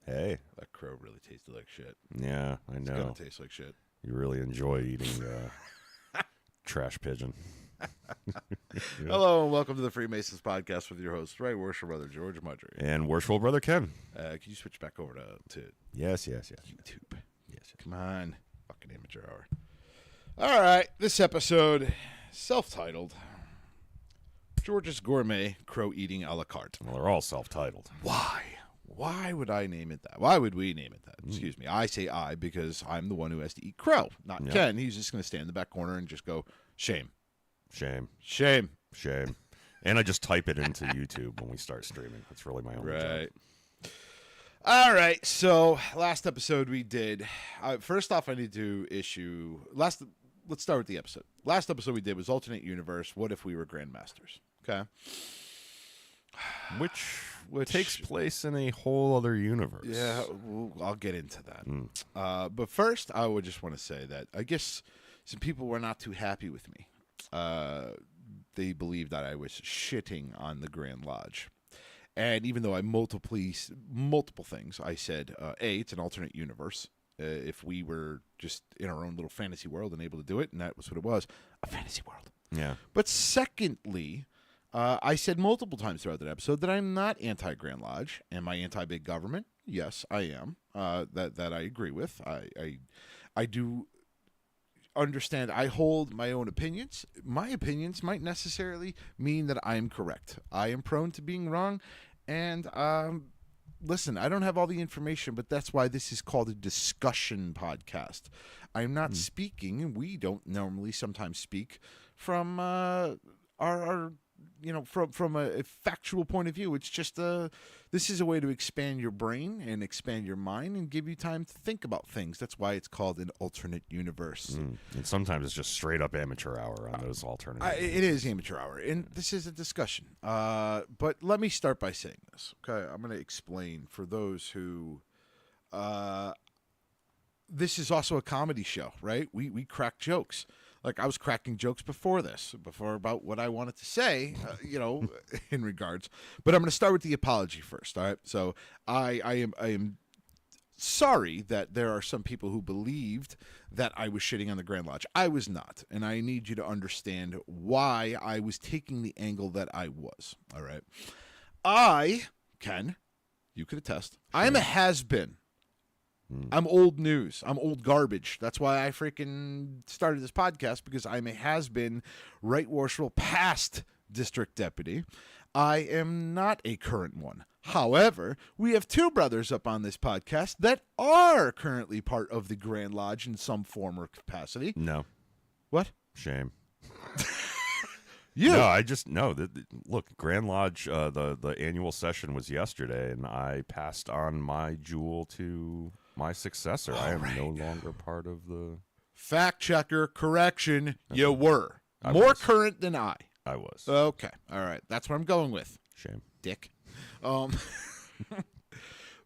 Hey. That crow really tasted like shit. Yeah, I know. It's gonna taste like shit. You really enjoy eating trash pigeon. Hello and welcome to the Freemasons podcast with your host, Right Worship Brother George Mudry. And worshipful brother Ken. Can you switch back over to Yes. YouTube? Yes. Come on. Fucking amateur hour. All right. This episode, self-titled, George's Gourmet Crow Eating a la Carte. Well, they're all self-titled. Why? Why would I name it that? Why would we name it that? Excuse me. I say I because I'm the one who has to eat crow, not Ken. He's just going to stand in the back corner and just go, shame. Shame. Shame. Shame. And I just type it into YouTube when we start streaming. That's really my only job. All right. So last episode we did. First off, I need to issue. Let's start with the episode. Last episode we did was alternate universe. What if we were grandmasters? Okay. Which takes place in a whole other universe. Yeah, I'll get into that. But first, I would just want to say that I guess some people were not too happy with me. They believed that I was shitting on the Grand Lodge. And even though I multiple things, I said, A, it's an alternate universe. If we were just in our own little fantasy world and able to do it, and that was what it was, a fantasy world. Yeah. But secondly, I said multiple times throughout that episode that I'm not anti-Grand Lodge. Am I anti-big government? Yes, I am. That I agree with. I do understand. I hold my own opinions. My opinions might necessarily mean that I am correct. I am prone to being wrong. And listen, I don't have all the information, but that's why this is called a discussion podcast. I'm not speaking, and we don't normally sometimes speak from our from a factual point of view. It's just this is a way to expand your brain and expand your mind and give you time to think about things. That's why it's called an alternate universe. And sometimes it's just straight up amateur hour on those alternate It is amateur hour, and this is a discussion. But let me start by saying this. Okay, I'm going to explain for those who. This is also a comedy show, right? We crack jokes. Like, I was cracking jokes before about what I wanted to say, in regards. But I'm going to start with the apology first, all right? So I am sorry that there are some people who believed that I was shitting on the Grand Lodge. I was not, and I need you to understand why I was taking the angle that I was, all right? Ken, you could attest, I am a has-been. I'm old news. I'm old garbage. That's why I freaking started this podcast, because I'm a has-been right worshipful past district deputy. I am not a current one. However, we have two brothers up on this podcast that are currently part of the Grand Lodge in some form or capacity. No. What? Shame. You? No, I just no. Look, Grand Lodge. The annual session was yesterday, and I passed on my jewel to my successor. I am no longer part of the fact checker. Correction. You were I more was. current than I. I was. Okay. All right. That's what I'm going with. Shame. Dick.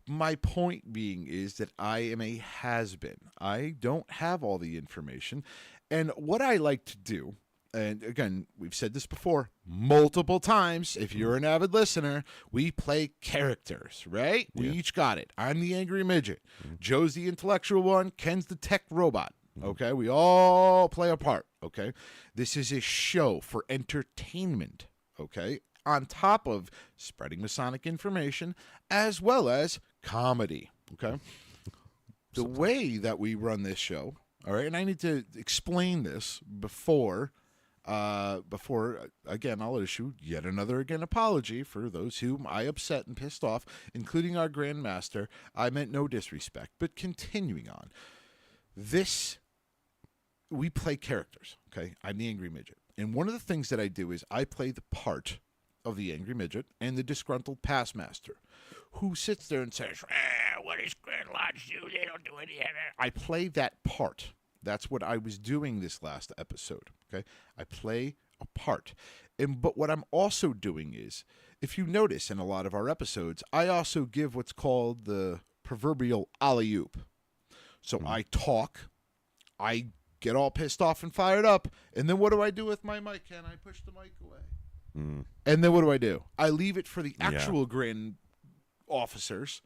My point being is that I am a has-been. I don't have all the information. And what I like to do, and again, we've said this before multiple times, if you're an avid listener, we play characters, right? We each got it. I'm the angry midget. Joe's the intellectual one. Ken's the tech robot. Okay? We all play a part. Okay? This is a show for entertainment. Okay? On top of spreading Masonic information as well as comedy. Okay? The way that we run this show, all right, and I need to explain this before again, I'll issue yet another apology for those whom I upset and pissed off, including our Grand Master. I meant no disrespect, but continuing on. We play characters, okay? I'm the angry midget. And one of the things that I do is I play the part of the angry midget and the disgruntled past master who sits there and says, what does Grand Lodge do? They don't do any of that. I play that part. That's what I was doing this last episode, okay? I play a part. But what I'm also doing is, if you notice in a lot of our episodes, I also give what's called the proverbial alley-oop. So I talk, I get all pissed off and fired up, and then what do I do with my mic? Can I push the mic away? And then what do? I leave it for the actual grand officers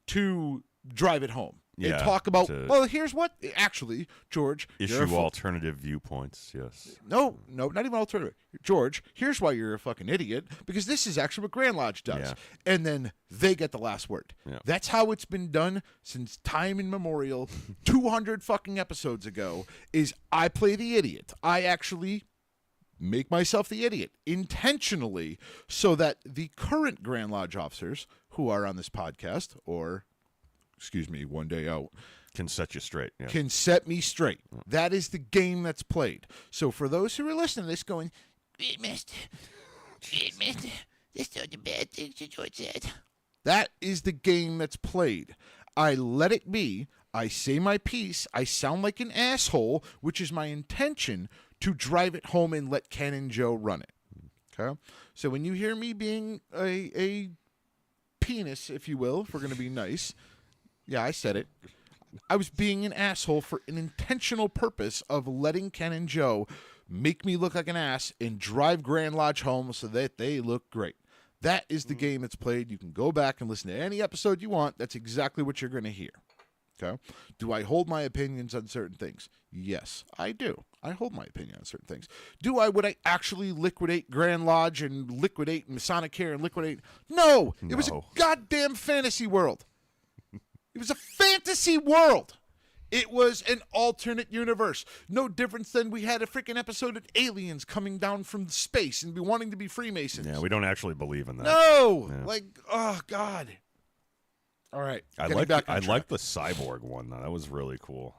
to drive it home. Yeah, and talk about, to well, here's what, actually, George. issue alternative viewpoints, yes. No, not even alternative. George, here's why you're a fucking idiot, because this is actually what Grand Lodge does. Yeah. And then they get the last word. Yeah. That's how it's been done since time immemorial, 200 fucking episodes ago, is I play the idiot. I actually make myself the idiot intentionally so that the current Grand Lodge officers who are on this podcast, or one day out, Can set you straight. Yeah. can set me straight. That is the game that's played. So for those who are listening to this going, Mister, this are the bad things that George said. That is the game that's played. I let it be. I say my piece. I sound like an asshole, which is my intention to drive it home and let Ken and Joe run it. Okay? So when you hear me being a penis, if you will, if we're going to be nice, yeah, I said it. I was being an asshole for an intentional purpose of letting Ken and Joe make me look like an ass and drive Grand Lodge home so that they look great. That is the game that's played. You can go back and listen to any episode you want. That's exactly what you're going to hear. Okay? Do I hold my opinions on certain things? Yes, I do. I hold my opinion on certain things. Would I actually liquidate Grand Lodge and liquidate Masonic Care and liquidate? No! It was a goddamn fantasy world. It was a fantasy world. It was an alternate universe. No difference than we had a freaking episode of aliens coming down from space and be wanting to be Freemasons. Yeah, we don't actually believe in that. No! Yeah. Like, oh, God. All right. I like the cyborg one, though. That was really cool.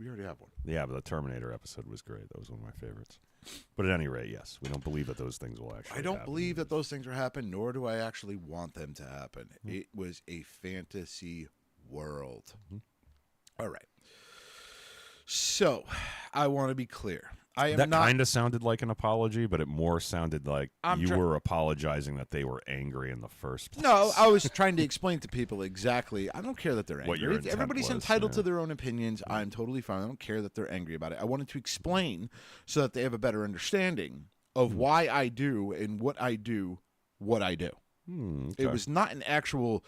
We already have one. Yeah, but the Terminator episode was great. That was one of my favorites. But at any rate, yes, we don't believe that those things will actually I don't happen. believe that those things will happen, nor do I actually want them to happen. It was a fantasy world. All right. So, I want to be clear. That kind of sounded like an apology, but it more sounded like you were apologizing that they were angry in the first place. No, I was trying to explain to people exactly. I don't care that they're angry. What your intent Everybody's was, entitled to their own opinions. I'm totally fine. I don't care that they're angry about it. I wanted to explain so that they have a better understanding of why I do and what I do, Okay. It was not an actual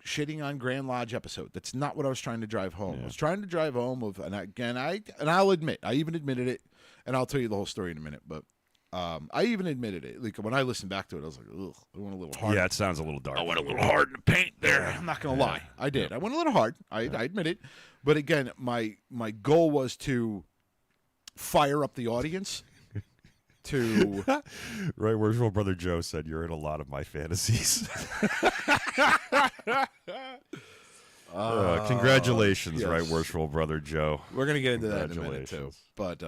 shitting on Grand Lodge episode. That's not what I was trying to drive home. I was trying to drive home I'll admit, I even admitted it, and I'll tell you the whole story in a minute, but I even admitted it. Like when I listened back to it, I was like, ugh, I went a little hard. Yeah, it sounds a little dark. I went a little hard in the paint there. I'm not going to lie. I did. I went a little hard. I admit it. But again, my goal was to fire up the audience to Right, where's your brother Joe said, you're in a lot of my fantasies. Congratulations, yes. right, worshipful brother Joe. We're gonna get into that in a minute too. But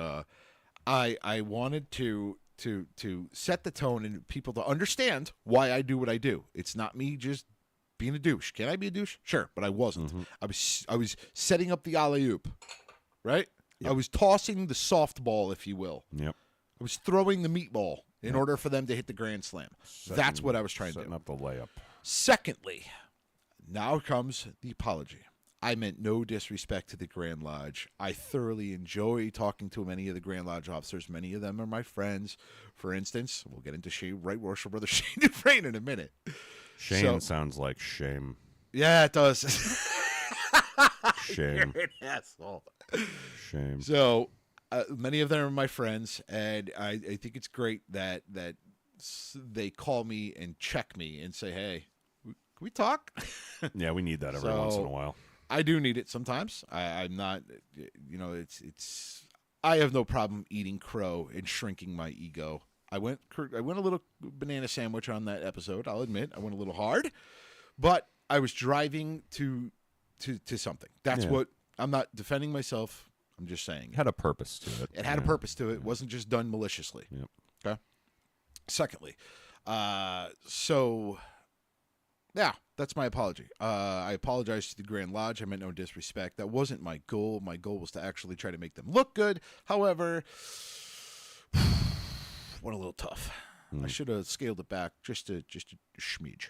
I wanted to set the tone and people to understand why I do what I do. It's not me just being a douche. Can I be a douche? Sure, but I wasn't. I was setting up the alley-oop, right? Yep. I was tossing the softball, if you will. Yep. I was throwing the meatball in order for them to hit the grand slam. That's what I was trying to do. Setting up the layup. Secondly, now comes the apology. I meant no disrespect to the Grand Lodge. I thoroughly enjoy talking to many of the Grand Lodge officers. Many of them are my friends. For instance, we'll get into Right Worshipful Brother Shane Dufresne in a minute. Shane sounds like shame. Yeah, it does. Shame. You're an asshole. Shame. So, many of them are my friends, and I think it's great that they call me and check me and say, hey, can we talk? Yeah, we need that every once in a while. I do need it sometimes. I'm not, it's. I have no problem eating crow and shrinking my ego. I went a little banana sandwich on that episode. I'll admit I went a little hard, but I was driving to something. That's what I'm not defending myself. I'm just saying it had a purpose to it. It had a purpose to it. It wasn't just done maliciously. Yep. Okay. Secondly, yeah, that's my apology. I apologize to the Grand Lodge. I meant no disrespect. That wasn't my goal. My goal was to actually try to make them look good. However, went a little tough. I should have scaled it back just a schmeege.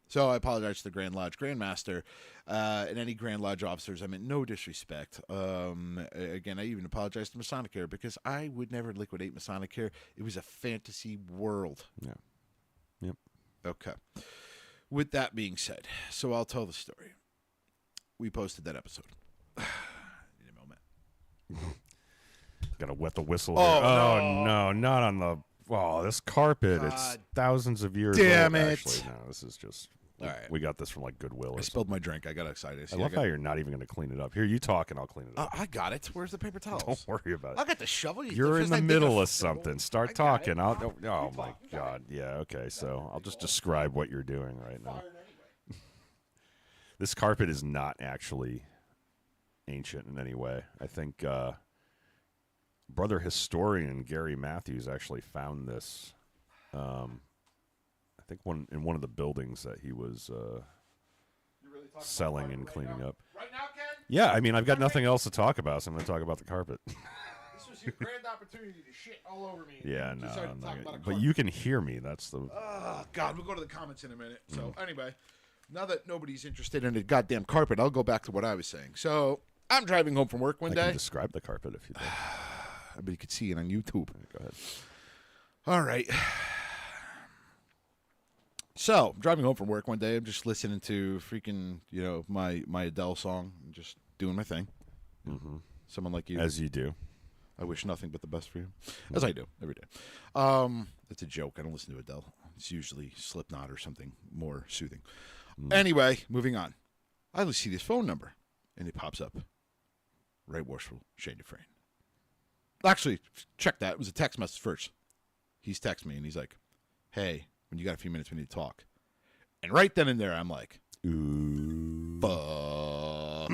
So I apologize to the Grand Lodge Grandmaster and any Grand Lodge officers. I meant no disrespect. Again, I even apologize to Masonic Care because I would never liquidate Masonic Care. It was a fantasy world. Yeah. Yep. Okay. with that being said, so I'll tell the story. We posted that episode. Need a moment. Gotta wet the whistle. Oh, here. no. No, not on the. Oh, this carpet. It's God thousands of years damn old. it. Actually, no, this is just. All right. We got this from like Goodwill. I spilled my drink. I got excited. I love how you're not even going to clean it up. Here, you talk and I'll clean it up. I got it. Where's the paper towels? Don't worry about it. I got the shovel. You're in the middle of something. I Start got talking. it. Oh my God. Yeah. Okay. So I'll just describe what you're doing right now. This carpet is not actually ancient in any way. I think brother historian Gary Matthews actually found this. I think in one of the buildings that he was selling and cleaning up. Right now, Ken? Yeah, I mean, I've got nothing else to talk about, so I'm going to talk about the carpet. This was your grand opportunity to shit all over me. Yeah, You no, decided to I'm talk not about a but carpet. you can hear me. That's the. Oh, God, we'll go to the comments in a minute. So, anyway, now that nobody's interested in a goddamn carpet, I'll go back to what I was saying. So, I'm driving home from work one I day. can describe the carpet if you'd like. But you could see it on YouTube. Go ahead. All right. So, I'm driving home from work one day. I'm just listening to freaking, my Adele song and just doing my thing. Mm-hmm. Someone like you. As you do. I wish nothing but the best for you. As I do every day. It's a joke. I don't listen to Adele. It's usually Slipknot or something more soothing. Anyway, moving on. I see this phone number, and it pops up. Right Worshipful, Shane Dufresne. Actually, check that. It was a text message first. He's texting me, and he's like, hey, when you got a few minutes, we need to talk. And right then and there, I'm like, ooh. Fuck.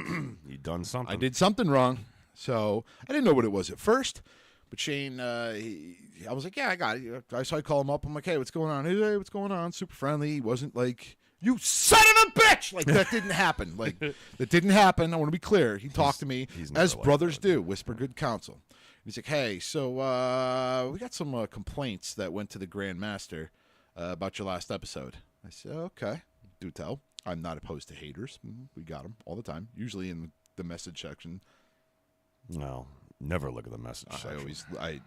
You done something. I did something wrong. So I didn't know what it was at first. But Shane, I was like, yeah, I got it. So I call him up. I'm like, hey, what's going on? Hey, what's going on? Super friendly. He wasn't like, you son of a bitch! Like, that didn't happen. Like, that didn't happen. I want to be clear. He talked to me as like brothers do, whisper good counsel. He's like, hey, so we got some complaints that went to the Grand Master about your last episode. I said, okay, do tell. I'm not opposed to haters. We got them all the time, usually in the message section. No, never look at the message section. The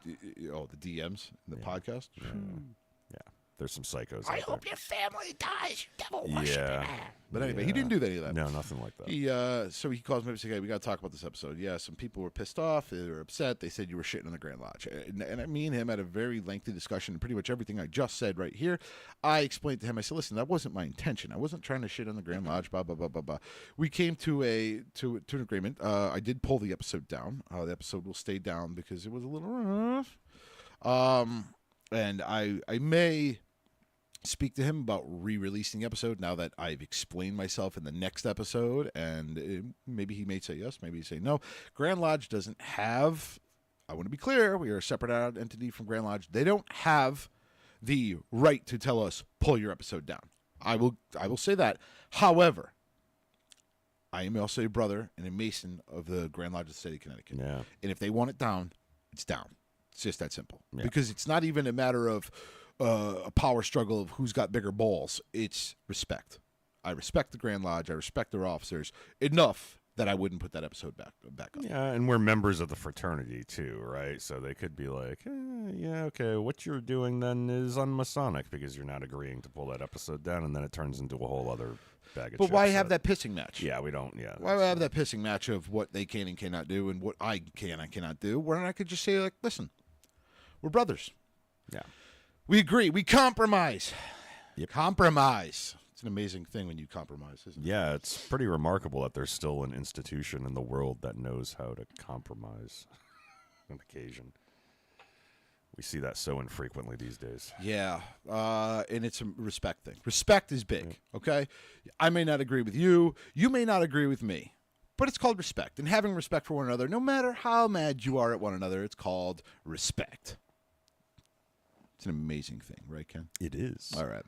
DMs in the podcast. Yeah. There's some psychos. I out hope there. your family dies. You devil worshiper. Yeah. But anyway, he didn't do any of that. No, nothing like that. So he calls me up and says, hey, we got to talk about this episode. Yeah, some people were pissed off. They were upset. They said you were shitting on the Grand Lodge. And me and him had a very lengthy discussion. Pretty much everything I just said right here, I explained to him. I said, listen, that wasn't my intention. I wasn't trying to shit on the Grand Lodge, blah, blah, blah, blah, blah. We came to an agreement. I did pull the episode down. The episode will stay down because it was a little rough. And I may speak to him about re-releasing the episode now that I've explained myself in the next episode, and maybe he may say yes, maybe he say no. Grand Lodge doesn't have, I want to be clear, we are a separate entity from Grand Lodge. They don't have the right to tell us, pull your episode down. I will say that. However, I am also a brother and a Mason of the Grand Lodge of the State of Connecticut. Yeah. And if they want it down, it's down. It's just that simple. Yeah. Because it's not even a matter of a power struggle of who's got bigger balls. It's respect. I respect the Grand Lodge. I respect their officers enough that I wouldn't put that episode back up. Yeah, and we're members of the fraternity too, right? So they could be like, yeah, okay, what you're doing then is unmasonic because you're not agreeing to pull that episode down, and then it turns into a whole other bag of But why chips have that pissing match? Yeah, we don't. Yeah, Why have that pissing match of what they can and cannot do and what I can and cannot do? Where I could just say, like, listen, we're brothers. Yeah. We agree. We compromise. Yep. Compromise. It's an amazing thing when you compromise, isn't it? Yeah, it's pretty remarkable that there's still an institution in the world that knows how to compromise on occasion. We see that so infrequently these days. Yeah, and it's a respect thing. Respect is big, okay? I may not agree with you. You may not agree with me. But it's called respect. And having respect for one another, no matter how mad you are at one another, it's called respect. It's an amazing thing, right, Ken? It is. All right.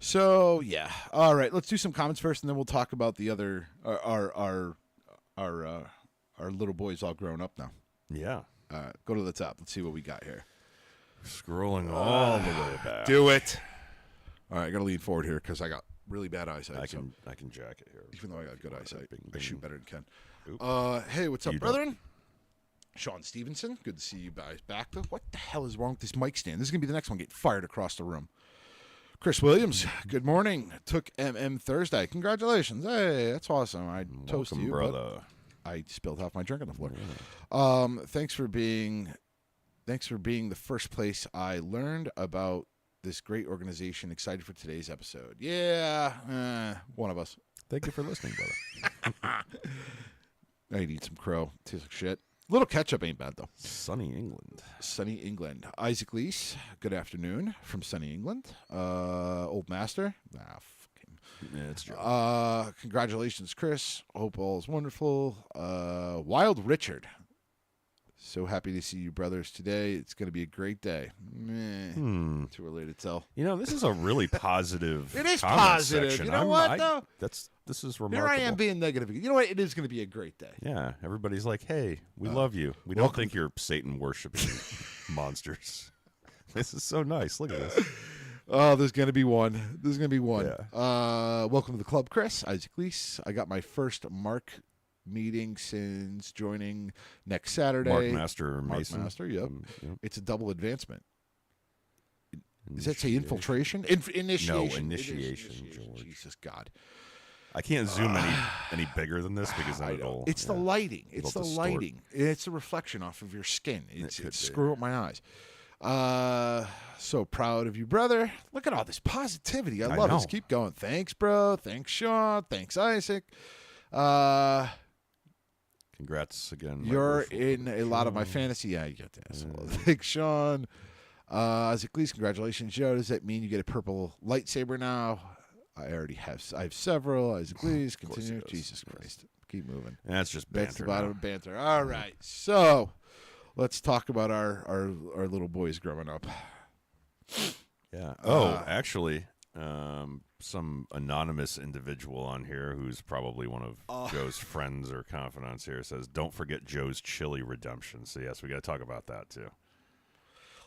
So, yeah. All right, let's do some comments first, and then we'll talk about the other, our little boys all grown up now. Yeah. All right, go to the top. Let's see what we got here. Scrolling all the way back. Do it. All right, I got to lean forward here because I got really bad eyesight. I can jack it here. Even though I got good eyesight, I shoot better than Ken. Oop. Hey, what's up, You brethren? Sean Stevenson, good to see you guys back. What the hell is wrong with this mic stand? This is going to be the next one. Get fired across the room. Chris Williams, good morning. Took Thursday. Congratulations. Hey, that's awesome. I toast Welcome, you, brother. but I spilled half my drink on the floor. Yeah. Thanks for being the first place I learned about this great organization. Excited for today's episode. Yeah, one of us. Thank you for listening, brother. I need some crow. Tastes like shit. Little ketchup ain't bad, though. Sunny England. Sunny England. Isaac Leese, good afternoon from Sunny England. Old Master. Fuck him. Yeah, it's true. Congratulations, Chris. Hope all is wonderful. Wild Richard. So happy to see you brothers today. It's going to be a great day. Too early to tell. You know, this is a really positive. It is comment positive. section. You know what, though? This is remarkable. Here I am being negative. You know what? It is going to be a great day. Yeah, everybody's like, "Hey, we love you. We don't think you're Satan worshiping monsters." This is so nice. Look at this. Oh, there's going to be one. Yeah. Welcome to the club, Chris. Isaac Leese. I got my first Mark meeting since joining next Saturday. Mark Master Mason. Master, yep. Yep. It's a double advancement. Does that say infiltration? Initiation. No, initiation, George. Jesus God. I can't zoom any bigger than this because then it'll. It's the lighting. It's the it'll distort. lighting. It's a reflection off of your skin. It's could be. screw up my eyes. So proud of you, brother. Look at all this positivity. I love it. know. Let's keep going. Thanks, bro. Thanks, Sean. Thanks, Isaac. Congrats again. my You're worshipful in brother a lot of my Sean. fantasy. Yeah, you got this. Thanks, Sean. Isaac Leese, congratulations, Joe. Does that mean you get a purple lightsaber now? I have several. Isaac Leese, course continue. he does. Jesus Christ. Keep moving. That's just That's the banter. bottom now. of banter. All right. So let's talk about our little boys growing up. Yeah. Oh, actually, some anonymous individual on here who's probably one of Joe's friends or confidants here says, "Don't forget Joe's chili redemption." So yes, we got to talk about that too.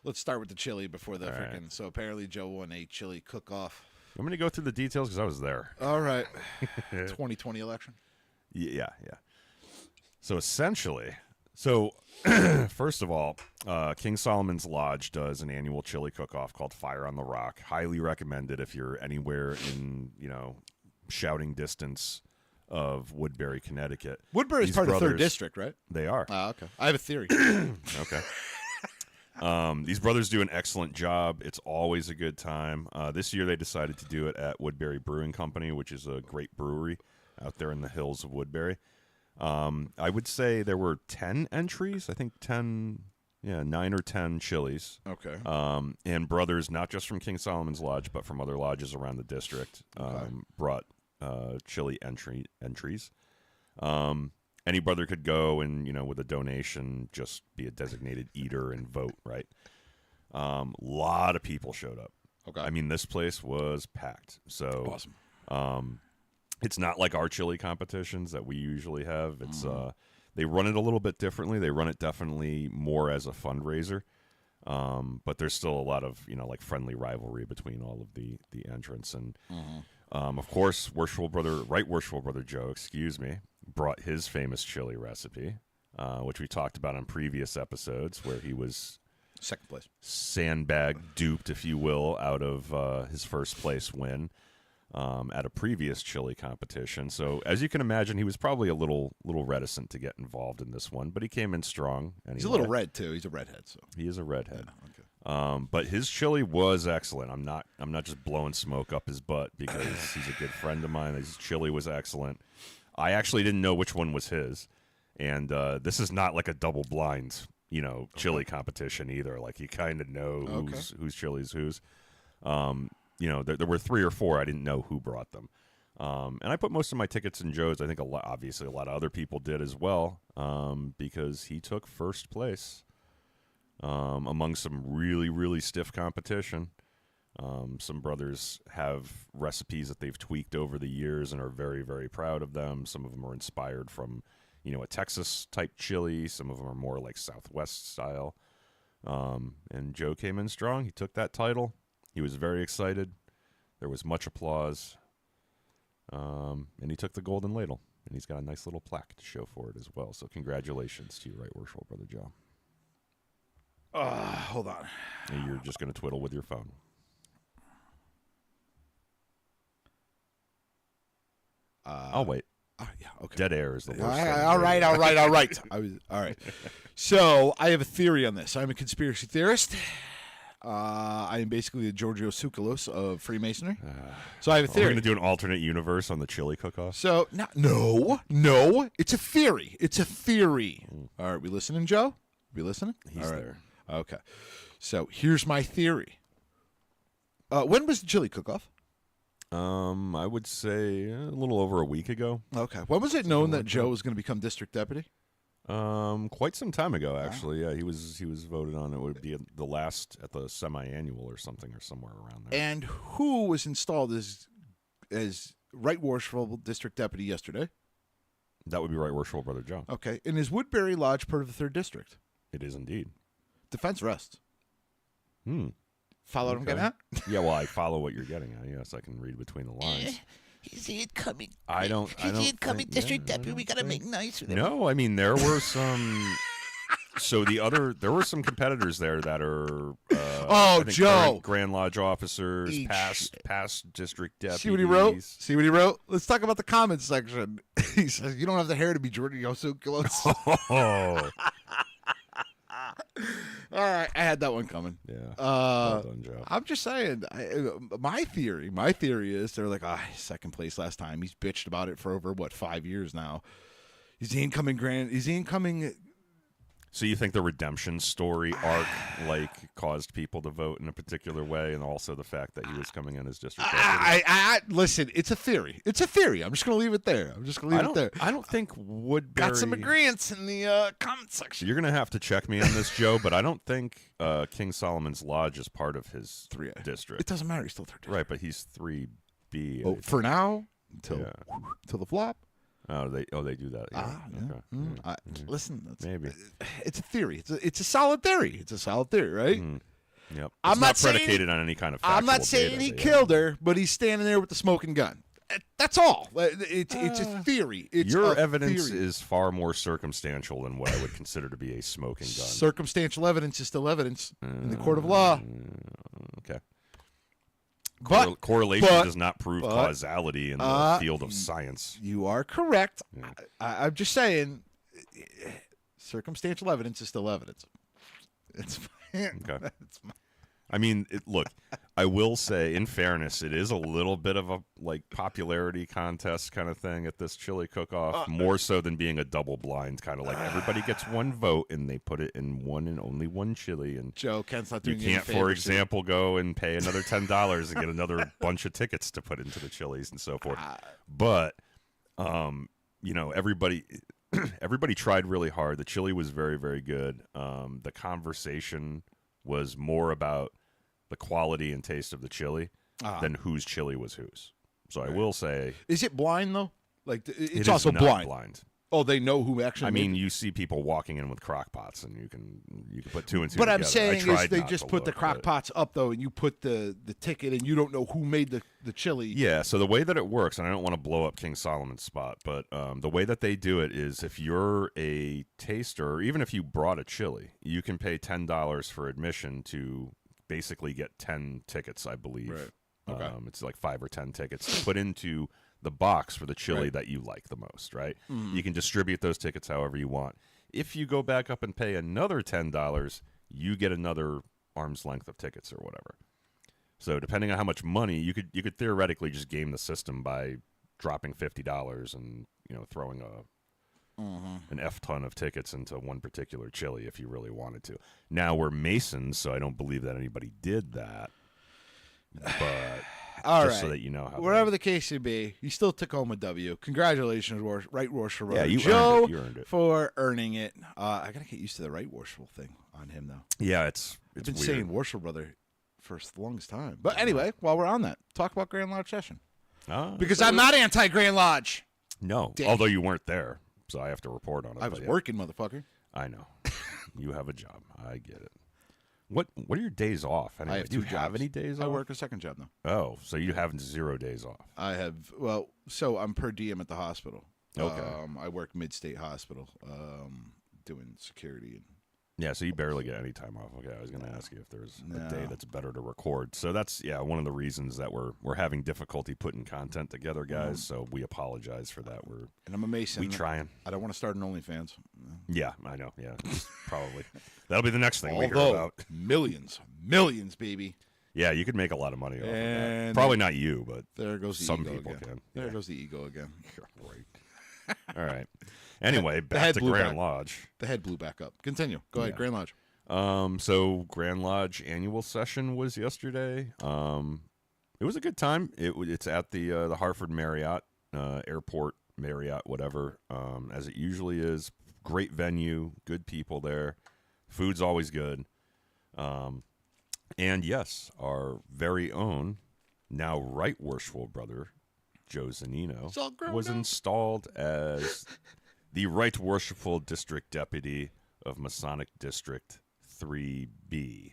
Let's start with the chili before the All right. freaking. So apparently Joe won a chili cook-off. I'm going to go through the details because I was there. All right. 2020 election. Yeah. So essentially, first of all, King Solomon's Lodge does an annual chili cook-off called Fire on the Rock. Highly recommended if you're anywhere in, shouting distance of Woodbury, Connecticut. Woodbury is These part of 3rd brothers- District, right? They are. Okay. I have a theory. Okay. These brothers do an excellent job. It's always a good time. This year they decided to do it at Woodbury Brewing Company, which is a great brewery out there in the hills of Woodbury. I would say there were 10 entries. I think 9 or 10 chilies. Okay. And brothers, not just from King Solomon's Lodge, but from other lodges around the district, brought chili entries. Any brother could go and, with a donation, just be a designated eater and vote, right? Lot of people showed up. Okay. I mean, this place was packed. So Awesome. it's not like our chili competitions that we usually have. It's they run it a little bit differently. They run it definitely more as a fundraiser. But there's still a lot of, like friendly rivalry between all of the entrants. And of course, worshipful brother Joe, brought his famous chili recipe, which we talked about on previous episodes, where he was Second place. sandbag duped, if you will, out of his first place win at a previous chili competition. So as you can imagine, he was probably a little reticent to get involved in this one, but he came in strong. Anyway. He's a little red too. He's a redhead, so He is a redhead. Yeah, okay. But his chili was excellent. I'm not just blowing smoke up his butt because he's a good friend of mine. His chili was excellent. I actually didn't know which one was his, and this is not like a double blind, chili competition either. Like you kind of know whose chili is whose. There were 3 or 4. I didn't know who brought them, and I put most of my tickets in Joe's. I think obviously a lot of other people did as well, because he took first place among some really, really stiff competition. Some brothers have recipes that they've tweaked over the years and are very, very proud of them. Some of them are inspired from, a Texas-type chili. Some of them are more like Southwest style. And Joe came in strong. He took that title. He was very excited. There was much applause. And he took the golden ladle. And he's got a nice little plaque to show for it as well. So congratulations to you, right worshipful brother Joe. Hold on. And you're just going to twiddle with your phone. I'll wait. Yeah, okay. Dead air is the worst. All right. All right. So I have a theory on this. I'm a conspiracy theorist. I am basically the Giorgio Tsoukalos of Freemasonry. So I have a We're theory. going to do an alternate universe on the chili cook-off. So no, it's a theory. It's a theory. All right, we listening, Joe? We listening? He's all right. there. Okay. So here's my theory. When was the chili cook-off? I would say a little over a week ago. Okay. When was it known that Joe was going to become district deputy? Quite some time ago, actually. Yeah, he was voted on. It would be the last at the semi-annual or something, or somewhere around there. And who was installed as Right Worshipful district deputy yesterday? That would be Right Worshipful Brother John. Okay. And is Woodbury Lodge part of the 3rd District? It is indeed. Defense rests. Follow what I'm Okay. getting at? Yeah, well, I follow what you're getting at. Yes, I can read between the lines. He's the incoming. I don't. He's the incoming think- district yeah, I deputy. don't We gotta think- make nice with him. No, I mean there were some. So there were some competitors there that are. I think Joe. current Grand Lodge officers, Each. past district deputies. See what he wrote? See what he wrote? Let's talk about the comments section. He says, you don't have the hair to be Giorgio Tsoukalos. Oh, All right, I had that one coming. yeah. Well done, Joe. I'm just saying, my theory is they're like, second place last time. He's bitched about it for over, 5 years now. He's the incoming. So you think the redemption story arc caused people to vote in a particular way, and also the fact that he was coming in as district deputy? Listen, it's a theory. It's a theory. I'm just going to leave it there. I don't think Woodbury. Got some agreements in the comment section. You're going to have to check me on this, Joe, but I don't think King Solomon's Lodge is part of his 3A. district. It doesn't matter. He's still 3rd district. Right, but he's 3B. Oh, for now, until the flop. Oh, they do that. Yeah. Okay. Listen, Maybe. it's a theory. It's a solid theory. It's a solid theory, right? Yep. It's I'm not not saying- predicated on any kind of. I'm not factual saying data, he yeah. killed her, but he's standing there with the smoking gun. That's all. It's a theory. It's Your a evidence theory. is far more circumstantial than what I would consider to be a smoking gun. Circumstantial evidence is still evidence in the court of law. Okay. But Correlation does not prove causality in the field of science. you are correct. Yeah. I'm just saying, circumstantial evidence is still evidence. It's fine. Okay. It's fine. I mean, look, I will say, in fairness, it is a little bit of a popularity contest kind of thing at this chili cook-off, more so than being a double blind kind of everybody gets one vote and they put it in one and only one chili, and Joe, Ken's not you doing you any can't, for favors. example, go and pay another $10 and get another bunch of tickets to put into the chilies and so forth. But everybody. Everybody tried really hard. The chili was very, very good. The conversation was more about the quality and taste of the chili than whose chili was whose. So I will say, Is it blind though? Like it it's is also not blind. Oh, they know who actually. I made mean, it. you see people walking in with crock pots, and you can put two and two But together. I'm saying I is tried they not just to put the look, crock but- pots up though, and you put the ticket, and you don't know who made the chili. Yeah, so the way that it works, and I don't want to blow up King Solomon's spot, but the way that they do it is if you're a taster, or even if you brought a chili, you can pay $10 for admission to basically get 10 tickets, I believe. Right. Okay. It's like 5 or 10 tickets to put into the box for the chili that you like the most, right? You can distribute those tickets however you want. If you go back up and pay another $10, you get another arm's length of tickets or whatever. So depending on how much money, you could theoretically just game the system by dropping $50 and throwing an F ton of tickets into one particular chili if you really wanted to. Now we're Masons, so I don't believe that anybody did that. But All just right. so that you know how. Wherever the case may be, you still took home a W. Congratulations, Right Worshipful. Yeah, you Joe, earned it. You earned it. for earning it. I gotta get used to the Right Worshipful thing on him though. Yeah, it's I've been weird. saying Worshipful Brother for the longest time. But anyway, while we're on that, talk about Grand Lodge session because I'm not anti Grand Lodge. No, Damn. although you weren't there, so I have to report on it. I was but yeah. working, motherfucker. I know. You have a job. I get it. What are your days off? Anyway? I have Do you two have jobs. any days I off? work a second job now. Oh, so you have 0 days off. I have so I'm per diem at the hospital. Okay. I work mid-state hospital, doing security. Yeah, so you barely get any time off. Okay, I was going to ask you if there's a day No. that's better to record. So that's one of the reasons that we're having difficulty putting content together, guys. So we apologize for that. And I'm a Mason. We trying. I don't want to start an OnlyFans. Yeah, I know. Yeah, probably that'll be the next thing we hear Although, about. millions, baby. Yeah, you could make a lot of money off of that. And Probably not you, but There goes the some ego people again. can. There Yeah. goes the ego again. Right. All right. Anyway, The back head to blew Grand back. Lodge. The head blew back up. Continue. Go ahead, Yeah. Grand Lodge. So Grand Lodge annual session was yesterday. It was a good time. It's at the Hartford Marriott, Airport Marriott, whatever, as it usually is. Great venue, good people there. Food's always good. And yes, our very own, now right worshipful brother, Joe Zanino, It's all grown was up. installed as the right worshipful district deputy of Masonic District 3B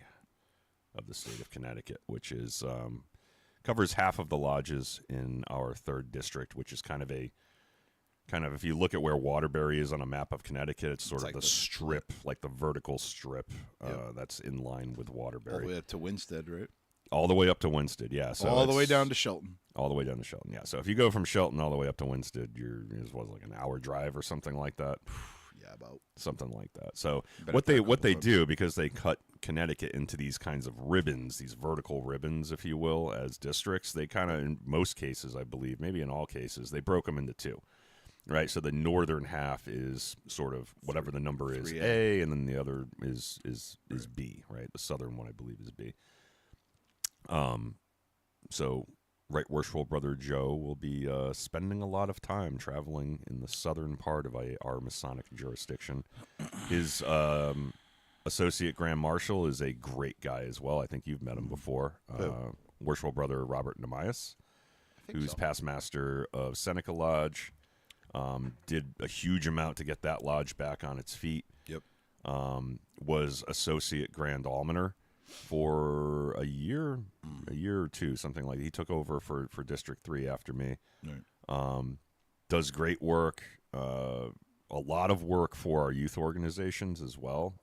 of the state of Connecticut, which is covers half of the lodges in our 3rd district, which is kind of if you look at where Waterbury is on a map of Connecticut, it's sort of like the the strip, like the vertical strip Yep. that's in line with All the Waterbury. way up to Winstead, right? All the way up to Winsted, yeah. So all the way it's- down to Shelton. all the way down to Shelton, yeah. So if you go from Shelton all the way up to Winsted, it was like an hour drive or something like that. Yeah, about. Something like that. So Better what put a they couple roads. do, because they cut Connecticut into these kinds of ribbons, these vertical ribbons, if you will, as districts, they kind of, in most cases, I believe, maybe in all cases, they broke them into 2. Right, so the northern half is sort of whatever the number is, 3A. A, and then the other is B. Right, the southern one I believe is B. So Right Worshipful Brother Joe will be spending a lot of time traveling in the southern part of our Masonic jurisdiction. His associate Grand Marshal is a great guy as well. I think you've met him before. Worshipful Brother Robert Nemias, who's past master of Seneca Lodge. Did a huge amount to get that lodge back on its feet. Yep. Was associate Grand Almoner for a year or two, something like that. He took over for District 3 after me. Right. Does great work. A lot of work for our youth organizations as well,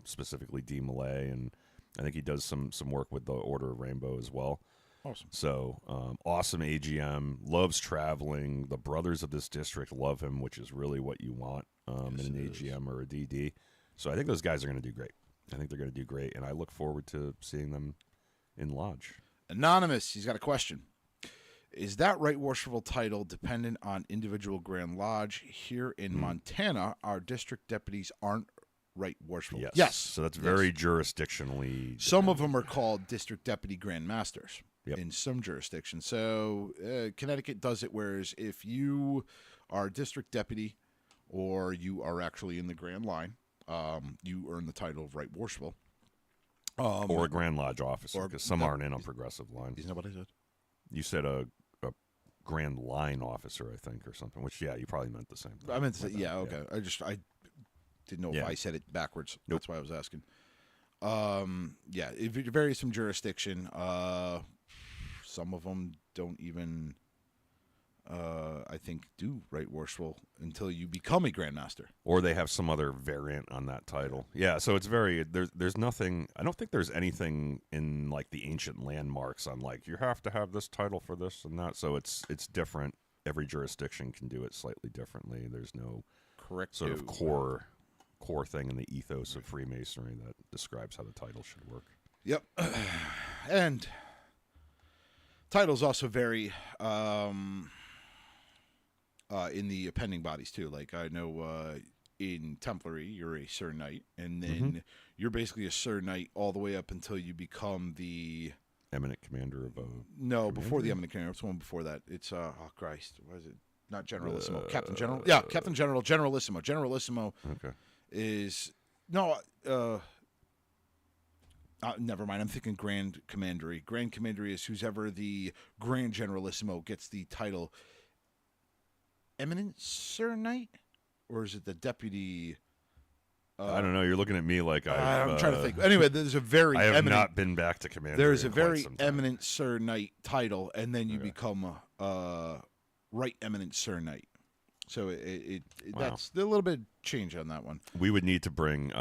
specifically D. Malay, and I think he does some work with the Order of Rainbow as well. Awesome. So, awesome AGM, loves traveling. The brothers of this district love him, which is really what you want in an AGM or a DD. So I think those guys are going to do great. I think they're going to do great, and I look forward to seeing them in Lodge. Anonymous, he's got a question. Is that right worshipful title dependent on individual Grand Lodge? Here in Montana, our district deputies aren't right worshipful. Yes. So that's very jurisdictionally. Some of them are called district deputy grand masters Yep. in some jurisdictions. So Connecticut does it, whereas if you are a district deputy or you are actually in the Grand Line, you earn the title of right worshipful. or a Grand Lodge officer, or- because some that- aren't in on progressive line. Isn't that what I said? You said a Grand Line officer, I think, or something, which, yeah, you probably meant the same thing. I meant to say, My bad, yeah, okay. I didn't know if Yeah. I said it backwards. Nope. That's why I was asking. Yeah, it varies from jurisdiction. Some of them don't even, I think, do right worshipful until you become a grandmaster. Or they have some other variant on that title. Yeah, so it's very there's nothing. I don't think there's anything in like the ancient landmarks on like you have to have this title for this and that. So it's different. Every jurisdiction can do it slightly differently. There's no Correct. sort of core thing in the ethos of Freemasonry that describes how the title should work. Yep. And titles also vary in the appending bodies too. Like I know in Templary you're a Sir Knight, and then you're basically a Sir Knight all the way up until you become the Eminent commander of a before the eminent commander. What's the one before that? It's oh Christ, what is it? Not Generalissimo, Captain General. Yeah, Captain General, Generalissimo. Generalissimo okay. is never mind. I'm thinking Grand Commandery. Grand Commandery is who's ever the Grand Generalissimo gets the title Eminent Sir Knight, or is it the Deputy? I don't know. You're looking at me like I'm trying to think. Anyway, there's a very I have eminent. not been back to commander. There's a in quite very some time. eminent Sir Knight title, and then you become right eminent Sir Knight. So Wow. that's a little bit of change on that one. We would need to bring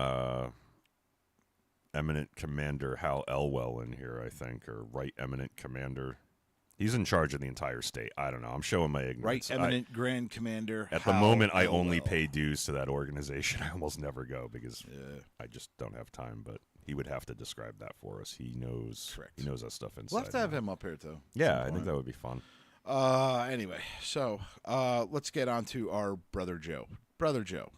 Eminent Commander Hal Elwell in here, I think, or Right Eminent Commander. He's in charge of the entire state. I don't know. I'm showing my ignorance. Right Eminent Grand Commander. At the Hal moment, I Elwell. only pay dues to that organization. I almost never go because I just don't have time. But he would have to describe that for us. He knows. Correct. He knows that stuff inside. We'll have to have him up here too. Yeah, I think that would be fun. Anyway, so let's get on to our brother Joe. Brother Joe,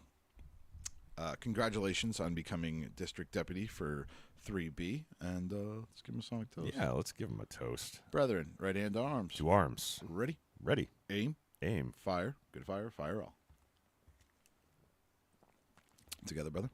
congratulations on becoming district deputy for 3B, and let's give him a sonic toast. Yeah, let's give him a toast. Brethren, right hand on arms. To arms. Ready? Ready. Aim. Aim. Fire. Good fire. Fire all. Together, brother.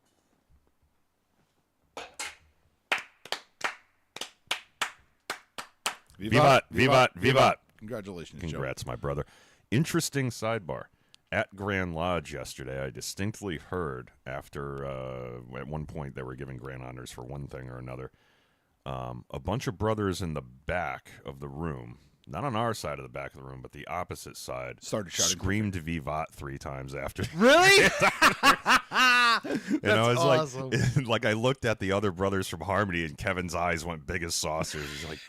Vivat, vivat, vivat. Congratulations, Congrats, my brother. Interesting sidebar. At Grand Lodge yesterday, I distinctly heard after, at one point, they were giving grand honors for one thing or another. A bunch of brothers in the back of the room, not on our side of the back of the room, but the opposite side, started shouting, screamed Vivat 3 times after. Really? And I was awesome. like I looked at the other brothers from Harmony, and Kevin's eyes went big as saucers. He's like,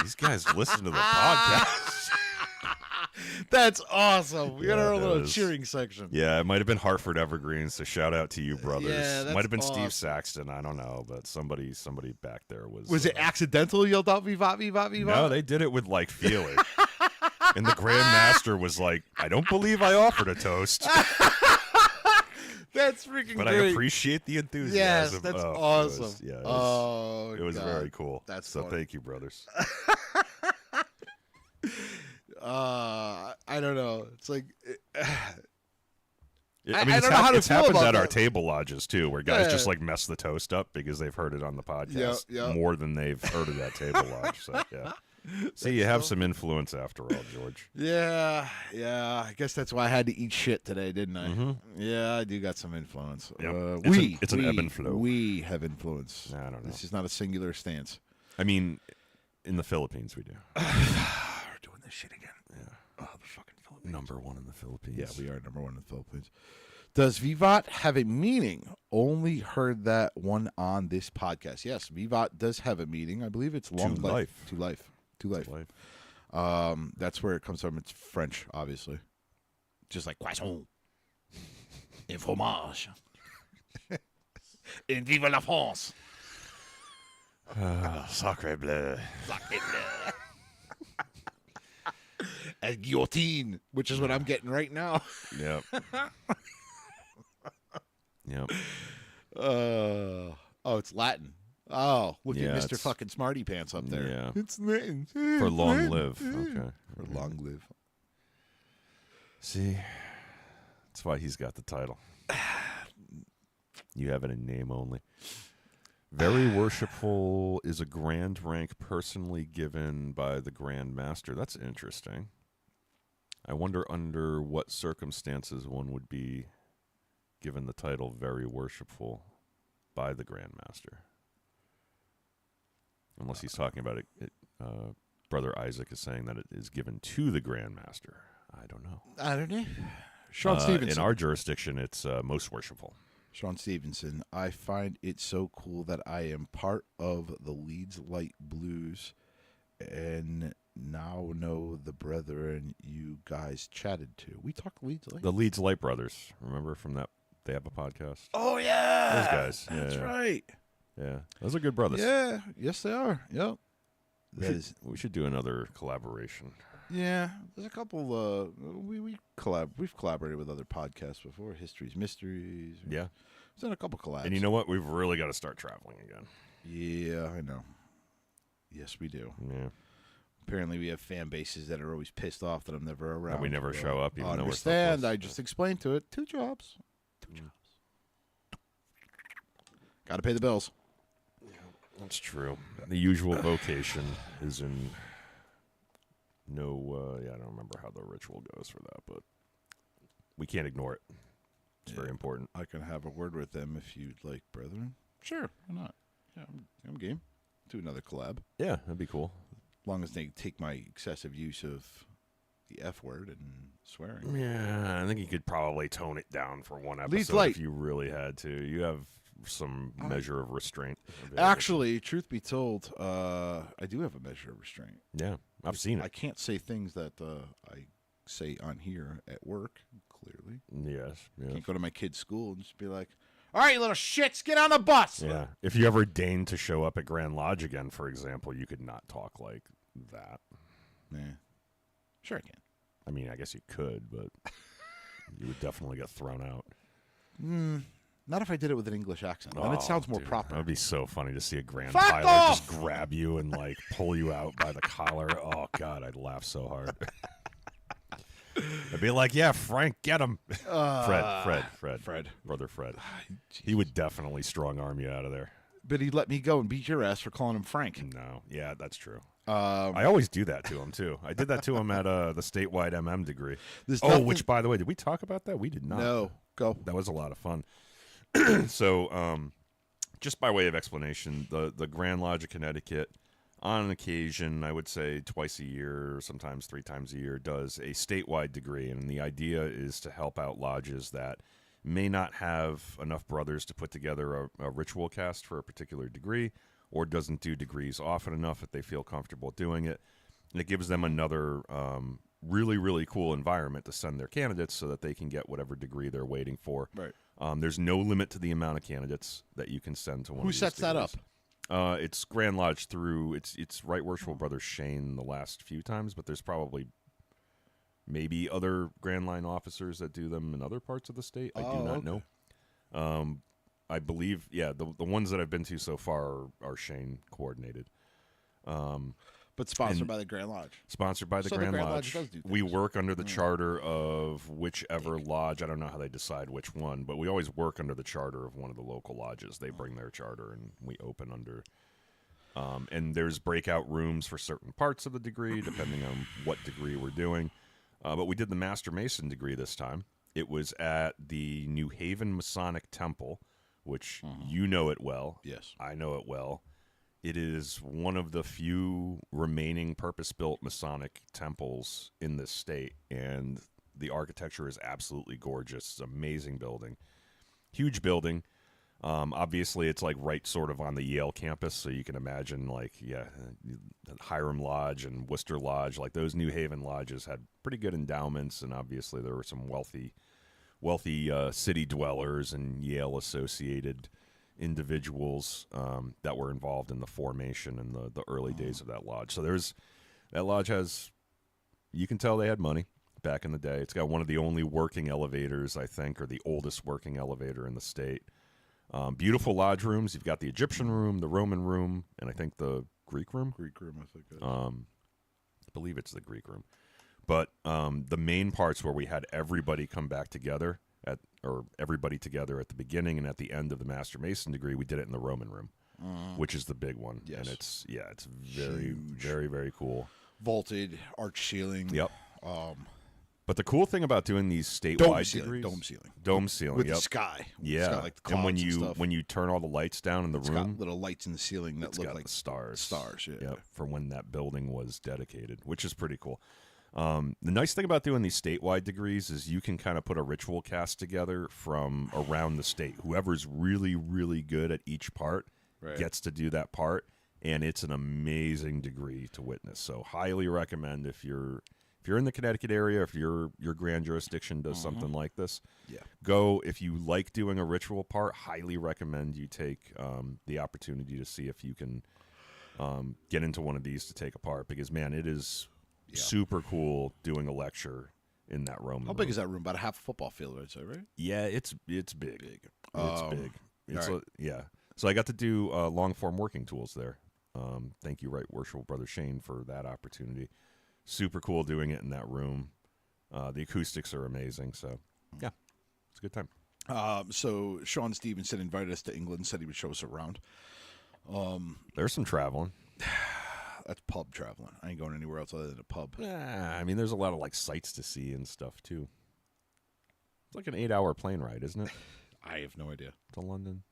these guys listen to the podcast. That's awesome. We got Yeah, our that little was- cheering section. Yeah, it might have been Hartford Evergreens, so shout out to you, brothers. Yeah, that's might have been awesome. Steve Saxton, I don't know, but somebody back there was. Was it accidental? Yelled out "Vivat, Vivat, Vivat"? No, they did it with like feeling. And the Grand Master was like, "I don't believe I offered a toast, That's freaking but great. I appreciate the enthusiasm." Yes, that's Oh, awesome. it was God. very cool. That's so funny. thank you, brothers. I don't know. It's like I I mean, don't know how to it's feel happened about at our that. table lodges too, where guys Yeah. just like mess the toast up because they've heard it on the podcast Yeah. more than they've heard of that table lodge. So yeah, see, you have some influence after all, George. yeah. I guess that's why I had to eat shit today, didn't I? Mhm. Yeah, I do got some influence. Yep. It's an we, ebb and flow. We have influence. I don't know. This is not a singular stance. I mean, in the Philippines, we do. We're doing this shit again. Yeah. Oh, the fucking Philippines. Number one in the Philippines. Yeah, we are number one in the Philippines. Does Vivat have a meaning? Only heard that one on this podcast. Yes, Vivat does have a meaning. I believe it's long life. To life. That's where it comes from. It's French, obviously. Just like croissant. Et fromage. Et vive la France. Sacre bleu. And guillotine, which is what I'm getting right now. Yep. Yep. Oh, it's Latin. Oh, look Yeah, at Mr. it's- fucking Smarty Pants up there. Yeah. It's Latin. For long live. Okay. For long live. See, that's why he's got the title. You have it in name only. Very worshipful is a grand rank personally given by the Grand Master. That's interesting. I wonder under what circumstances one would be given the title very worshipful by the Grand Master. Unless he's talking about it. Brother Isaac is saying that it is given to the Grand Master. I don't know. I don't know. Sean Stevenson. In our jurisdiction, it's most worshipful. Sean Stevenson. I find it so cool that I am part of the Leeds Light Blues and now know the brethren you guys chatted to. We talk Leeds Light. The Leeds Light Brothers, remember from that? They have a podcast. Oh, yeah. Those guys. Yeah, That's yeah. right. Yeah, those are good brothers. Yeah. Yes, they are. Yep. We should do another collaboration. Yeah, there's a couple. We've collaborated with other podcasts before. History's Mysteries. Yeah, We've done a couple collabs. and you know what? We've really got to start traveling again. Yeah, I know. Yes, we do. Yeah, Apparently, we have fan bases that are always pissed off that I'm never around. and we never show up. Even I though we're so understand. close. I just explained to it. 2 jobs. 2 jobs. Got to pay the bills. That's true. The usual vocation is in no. I don't remember how the ritual goes for that, but we can't ignore it. It's very important. I can have a word with them if you'd like, brethren. Sure, why not? Yeah, I'm game. Do another collab. Yeah, that'd be cool. As long as they take my excessive use of the F word and swearing. Yeah, I think you could probably tone it down for one Leeds episode Light. if you really had to. You have some measure of restraint. available. Actually, truth be told, I do have a measure of restraint. Yeah, I've seen I it. can't say things that I say on here at work, clearly. Yes, yes. Can't go to my kid's school and just be like, all right, you little shits, get on the bus. Yeah. If you ever deign to show up at Grand Lodge again, for example, you could not talk like that. Yeah. Sure I can. I mean, I guess you could, but you would definitely get thrown out. Not if I did it with an English accent. Then it sounds more Dude, proper. That would be so funny to see a Grand Fuck pilot off! just grab you and like pull you out by the collar. Oh God, I'd laugh so hard. I'd be like, "Yeah, Frank, get him." Fred, brother Fred. He would definitely strong arm you out of there. But he'd let me go and beat your ass for calling him Frank. No, yeah, that's true. I always do that to him too. I did that to him at the statewide degree. There's Oh, nothing- which by the way, did we talk about that? We did not. No, go. That was a lot of fun. So, just by way of explanation, the Grand Lodge of Connecticut, on occasion, I would say twice a year, sometimes 3 times a year, does a statewide degree, and the idea is to help out lodges that may not have enough brothers to put together a ritual cast for a particular degree, or doesn't do degrees often enough that they feel comfortable doing it. And it gives them another really, really cool environment to send their candidates so that they can get whatever degree they're waiting for. Right. There's no limit to the amount of candidates that you can send to one. Who of these sets that up? degrees. It's Grand Lodge through it's Right Worshipful Brother Shane the last few times, but there's probably maybe other Grand Line officers that do them in other parts of the state. I do not know. I believe, yeah, the ones that I've been to so far are Shane coordinated. But sponsored by the Grand Lodge. Sponsored by the So the Grand Grand Lodge. Lodge does do We things. work under the charter of whichever lodge. I don't know how they decide which one, but we always work under the charter of one of the local lodges. They bring their charter, and we open under. And there's breakout rooms for certain parts of the degree, depending on what degree we're doing. But we did the Master Mason degree this time. It was at the New Haven Masonic Temple, which you know it well. Yes. I know it well. It is one of the few remaining purpose-built Masonic temples in this state, and the architecture is absolutely gorgeous. It's an amazing building. Huge building. Obviously, it's like right sort of on the Yale campus, so you can imagine, like, Hiram Lodge and Worcester Lodge, like those New Haven lodges had pretty good endowments, and obviously there were some wealthy city dwellers and Yale-associated individuals that were involved in the formation and the early days of that lodge. So that lodge has, you can tell they had money back in the day. It's got one of the only working elevators, I think, or the oldest working elevator in the state. Beautiful lodge rooms. You've got the Egyptian room, the Roman room, and I think the Greek room. Greek room, I think. I believe it's the Greek room. But the main parts where we had everybody come back together everybody together at the beginning and at the end of the Master Mason degree, we did it in the Roman room, which is the big one. Yes. And it's very, Huge. very, very cool. Vaulted, arch ceiling. Yep. But the cool thing about doing these statewide degrees, dome ceiling, with yep. the sky. Yeah, It's got, like, the and when clouds and you stuff. when you turn all the lights down in the It's room, got little lights in the ceiling that it's look got like the stars. stars. Yeah. Yep, for when that building was dedicated, which is pretty cool. The nice thing about doing these statewide degrees is you can kind of put a ritual cast together from around the state. Whoever's really, really good at each part gets to do that part, and it's an amazing degree to witness. So highly recommend if you're in the Connecticut area, if your grand jurisdiction does something like this, go. If you like doing a ritual part, highly recommend you take the opportunity to see if you can get into one of these to take a part, because, man, it is super cool doing a lecture in that Roman How big room. is that room? About a half a football field, I'd say, right? Yeah, it's big. It's big. It's all right. yeah. So I got to do long form working tools there. Thank you, Right Worshipful Brother Shane, for that opportunity. Super cool doing it in that room. The acoustics are amazing. So yeah, it's a good time. So Sean Stevenson invited us to England, said he would show us around. There's some traveling. That's pub traveling. I ain't going anywhere else other than a pub. Yeah, I mean, there's a lot of like sights to see and stuff too. It's like an 8-hour plane ride, isn't it, I have no idea. to London?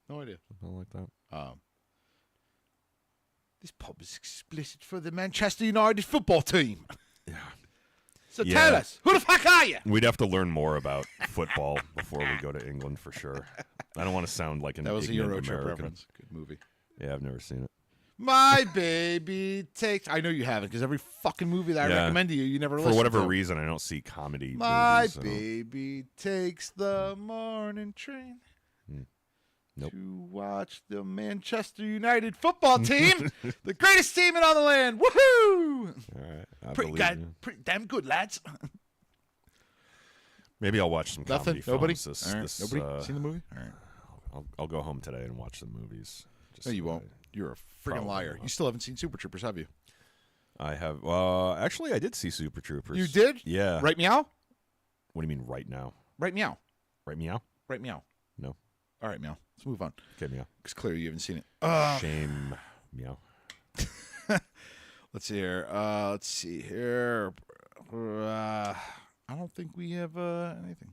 No idea. Something like that. This pub is explicit for the Manchester United football team. Yeah. So Yeah. tell us, who the fuck are you? We'd have to learn more about football before we go to England for sure. I don't want to sound like an That was a ignorant Euro Trip American. reference. Good movie. Yeah, I've never seen it. My baby takes. I know you haven't because every fucking movie that I Yeah. recommend to you, you never listen For whatever to. reason, I don't see comedy My movies. So. baby takes the morning train Nope. to watch the Manchester United football team, the greatest team in all the land. Woohoo! All right, I Pretty, believe you. pretty damn good, lads. Maybe I'll watch some Nothing. comedy Nobody. films. All right. This, Nobody seen the movie. All right. I'll go home today and watch the movies. Just No, you so won't. You're a freaking Probably liar. won't. You still haven't seen Super Troopers, have you? I have. Actually, I did see Super Troopers. You did? Yeah. Right meow? What do you mean right now? Right meow. Right meow? Right meow. No. All right, meow. Let's move on. Okay, meow. Because clearly you haven't seen it. Shame. Meow. Let's see here. I don't think we have anything.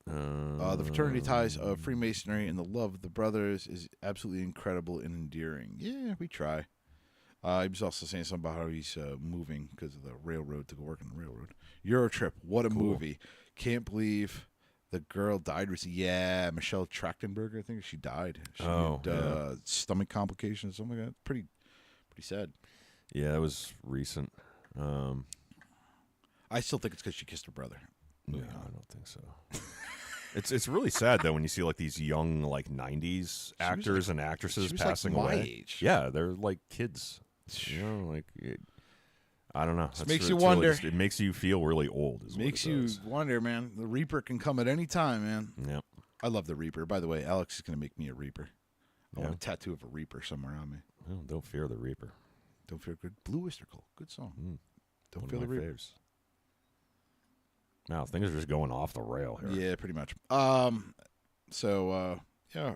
The fraternity ties of Freemasonry and the love of the brothers is absolutely incredible and endearing. Yeah, we try. He was also saying something about how he's moving because of the railroad to go work on the railroad. Euro Trip, what a movie. Can't believe the girl died. Yeah, Michelle Trachtenberg, I think she died. She had stomach complications, something like that. Pretty sad. Yeah, that was recent. I still think it's because she kissed her brother. No, I don't think so. It's really sad though when you see like these young like '90s actors and actresses she was passing like my away. age. Yeah, they're like kids. You know, like I don't know. Makes you it's wonder. Really, it makes you feel really old. Makes you wonder, man. The Reaper can come at any time, man. Yeah. I love the Reaper. By the way, Alex is going to make me a Reaper. I Yeah. want a tattoo of a Reaper somewhere on me. Well, don't fear the Reaper. Don't feel good. Blue Oyster Cult. Good song. Don't One feel of the my Reaper. faves. Now things are just going off the rail here. Yeah, pretty much. Yeah,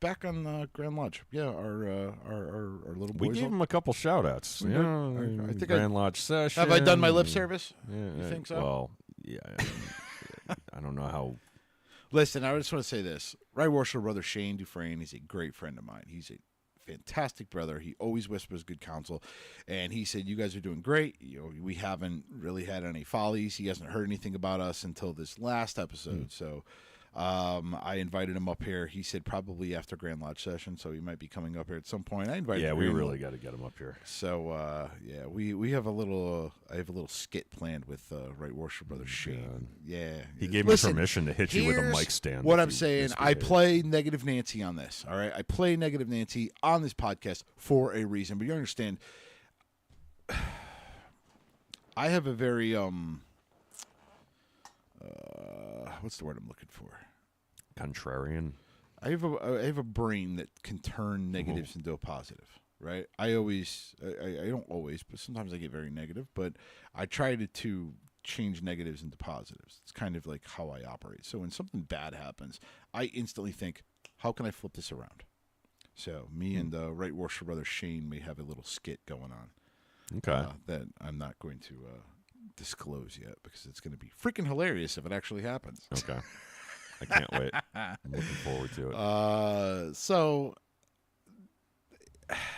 back on Grand Lodge. Yeah, our little We boys. gave him a couple shout outs. We Yeah, did? I think Grand Lodge session. Have I done my lip service? Yeah, You think so? Well, yeah. I don't know how. Listen, I just want to say this. Right Worshipful Brother Shane Dufresne, he's a great friend of mine. He's a fantastic brother. He always whispers good counsel. And he said, you guys are doing great. You know, we haven't really had any follies. He hasn't heard anything about us until this last episode. So I invited him up here. He said probably after Grand Lodge session, so he might be coming up here at some point. I invited Yeah, him. we really got to get him up here. So yeah, we have a little. I have a little skit planned with Right Worshipful Brother Shane. Yeah, He gave Listen, me permission to hit you with a here's mic stand. What if I'm you saying, I misbehave. play Negative Nancy on this. All right, I play Negative Nancy on this podcast for a reason. But you understand, I have a very what's the word I'm looking for? Contrarian. I have a brain that can turn negatives into a positive, right? I don't always, but sometimes I get very negative, but I try to change negatives into positives. It's kind of like how I operate. So when something bad happens, I instantly think, how can I flip this around? So me and Right Worshipful Brother Shane may have a little skit going on Okay. that I'm not going to disclose yet because it's going to be freaking hilarious if it actually happens. Okay. I can't wait. I'm looking forward to it. So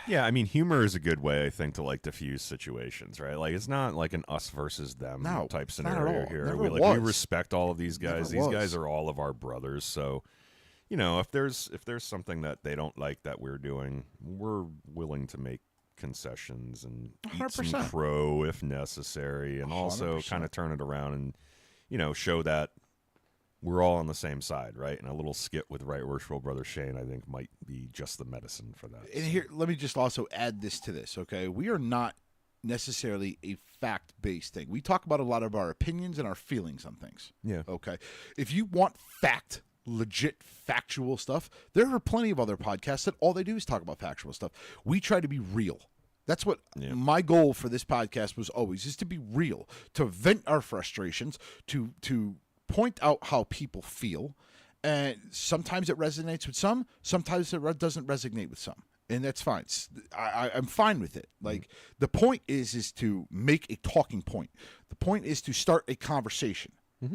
Yeah, I mean, humor is a good way, I think, to like diffuse situations, right? Like, it's not like an us versus them No, type not at scenario all. here. Never We was. respect all of these guys. Never These guys was. are all of our brothers. So, you know, if there's something that they don't like that we're doing, we're willing to make concessions and eat some 100%. crow if necessary, and also 100%. kind of turn it around and, you know, show that we're all on the same side, right? And a little skit with Right Worshipful Brother Shane, I think, might be just the medicine for that. And here, let me just also add this to this, okay? We are not necessarily a fact-based thing. We talk about a lot of our opinions and our feelings on things. Yeah. Okay. If you want legit factual stuff, there are plenty of other podcasts that all they do is talk about factual stuff. We try to be real. That's what my goal for this podcast was always, is to be real, to vent our frustrations, to point out how people feel. And sometimes it resonates with some, sometimes it doesn't resonate with some. And that's fine. I'm fine with it. Like, the point is to make a talking point. The point is to start a conversation.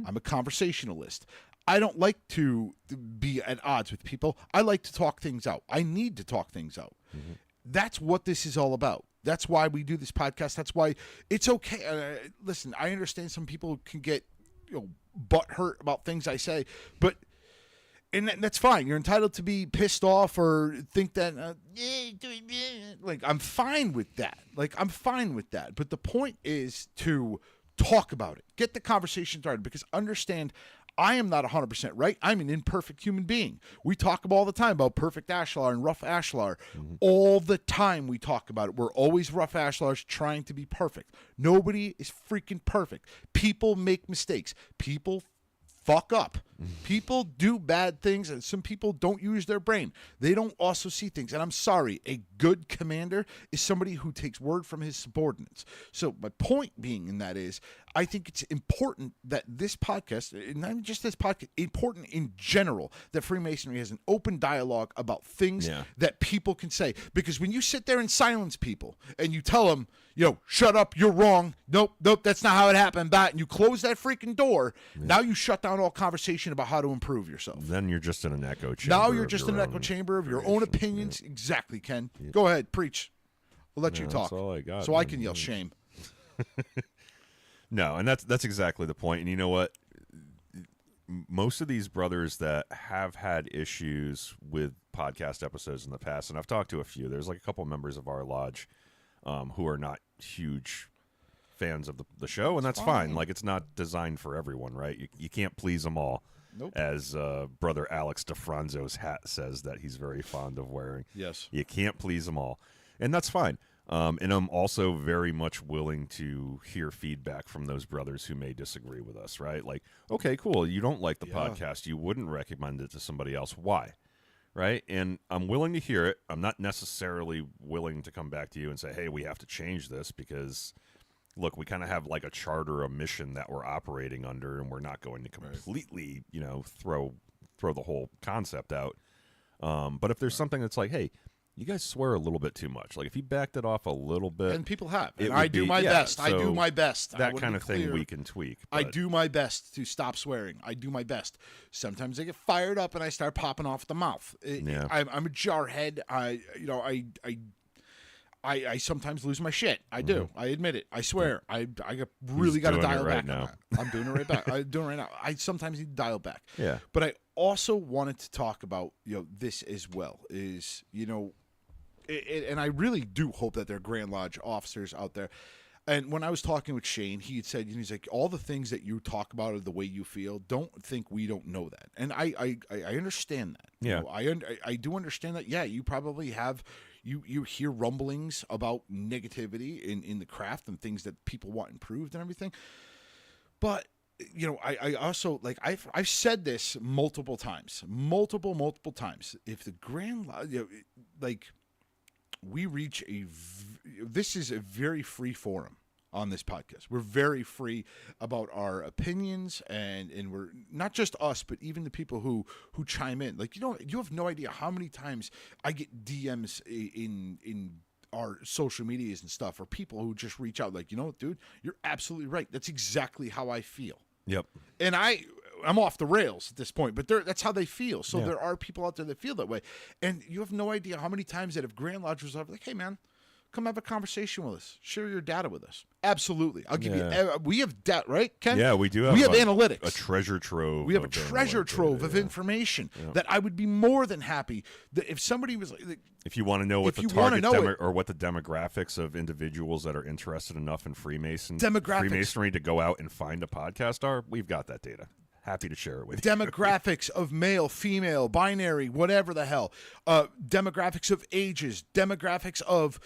I'm a conversationalist. I don't like to be at odds with people. I like to talk things out. I need to talk things out. That's what this is all about. That's why we do this podcast. That's why it's okay. Listen, I understand some people can get butt hurt about things I say, but And that's fine. You're entitled to be pissed off or think that, like, I'm fine with that. I'm fine with that. But the point is to talk about it. Get the conversation started, because understand, I am not 100% right. I'm an imperfect human being. We talk all the time about perfect ashlar and rough ashlar. All the time we talk about it. We're always rough ashlars trying to be perfect. Nobody is freaking perfect. People make mistakes. People fuck up. People do bad things, and some people don't use their brain. They don't also see things. And I'm sorry, a good commander is somebody who takes word from his subordinates. So my point being in that is, I think it's important that this podcast, and not just this podcast, important in general, that Freemasonry has an open dialogue about things that people can say. Because when you sit there and silence people and you tell them, shut up, you're wrong. Nope, that's not how it happened. And you close that freaking door. Now you shut down all conversation about how to improve yourself. Then you're just in an echo chamber. Now you're just in an echo chamber of your own opinions. Yeah. Exactly, Ken. Yeah. Go ahead, preach. I'll let you talk. That's all I got. So I can yell shame. No, and that's exactly the point. And you know what? Most of these brothers that have had issues with podcast episodes in the past, and I've talked to a few, there's like a couple members of our lodge who are not huge fans of the show, and that's fine. Like, it's not designed for everyone, right? You can't please them all. Nope. As brother Alex DeFranzo's hat says that he's very fond of wearing. Yes. You can't please them all, and that's fine. And I'm also very much willing to hear feedback from those brothers who may disagree with us, right? Like, okay, cool, you don't like the podcast. You wouldn't recommend it to somebody else. Why? Right? And I'm willing to hear it. I'm not necessarily willing to come back to you and say, hey, we have to change this, because, look, we kind of have like a charter, a mission that we're operating under, and we're not going to completely, throw the whole concept out. But if there's something that's like, hey, you guys swear a little bit too much. Like, if you backed it off a little bit. And people have. And I do my best. I do my best. That kind of thing we can tweak. I do my best to stop swearing. I do my best. Sometimes I get fired up and I start popping off the mouth. I'm a jarhead. I sometimes lose my shit. I do. I admit it. I swear. I really got to dial back now. I'm doing it right back. I'm doing it right now. I sometimes need to dial back. Yeah. But I also wanted to talk about this as well. Is and I really do hope that there are Grand Lodge officers out there. And when I was talking with Shane, he had said, he's like, all the things that you talk about are the way you feel. Don't think we don't know that. And I understand that. Yeah. I do understand that. Yeah, you probably have. You hear rumblings about negativity in the craft and things that people want improved and everything. But I also, like, I've said this multiple times. If the Grand Lodge, we reach this is a very free forum on this podcast. We're very free about our opinions, and we're not just us, but even the people who chime in. Like, you have no idea how many times I get DMs in our social medias and stuff, or people who just reach out like, dude, you're absolutely right. That's exactly how I feel. Yep. And I'm off the rails at this point, but that's how they feel. So there are people out there that feel that way. And you have no idea how many times that if Grand Lodge was like, hey, man, come have a conversation with us. Share your data with us. Absolutely. I'll give you. We have data, right, Ken? Yeah, we do have. We have analytics. A treasure trove. We have a treasure trove of information that I would be more than happy that if somebody was like, if you want to know what the target or what the demographics of individuals that are interested enough in Freemasonry to go out and find a podcast are, we've got that data. Happy to share it with you. Demographics of male, female, binary, whatever the hell. Demographics of ages. Demographics of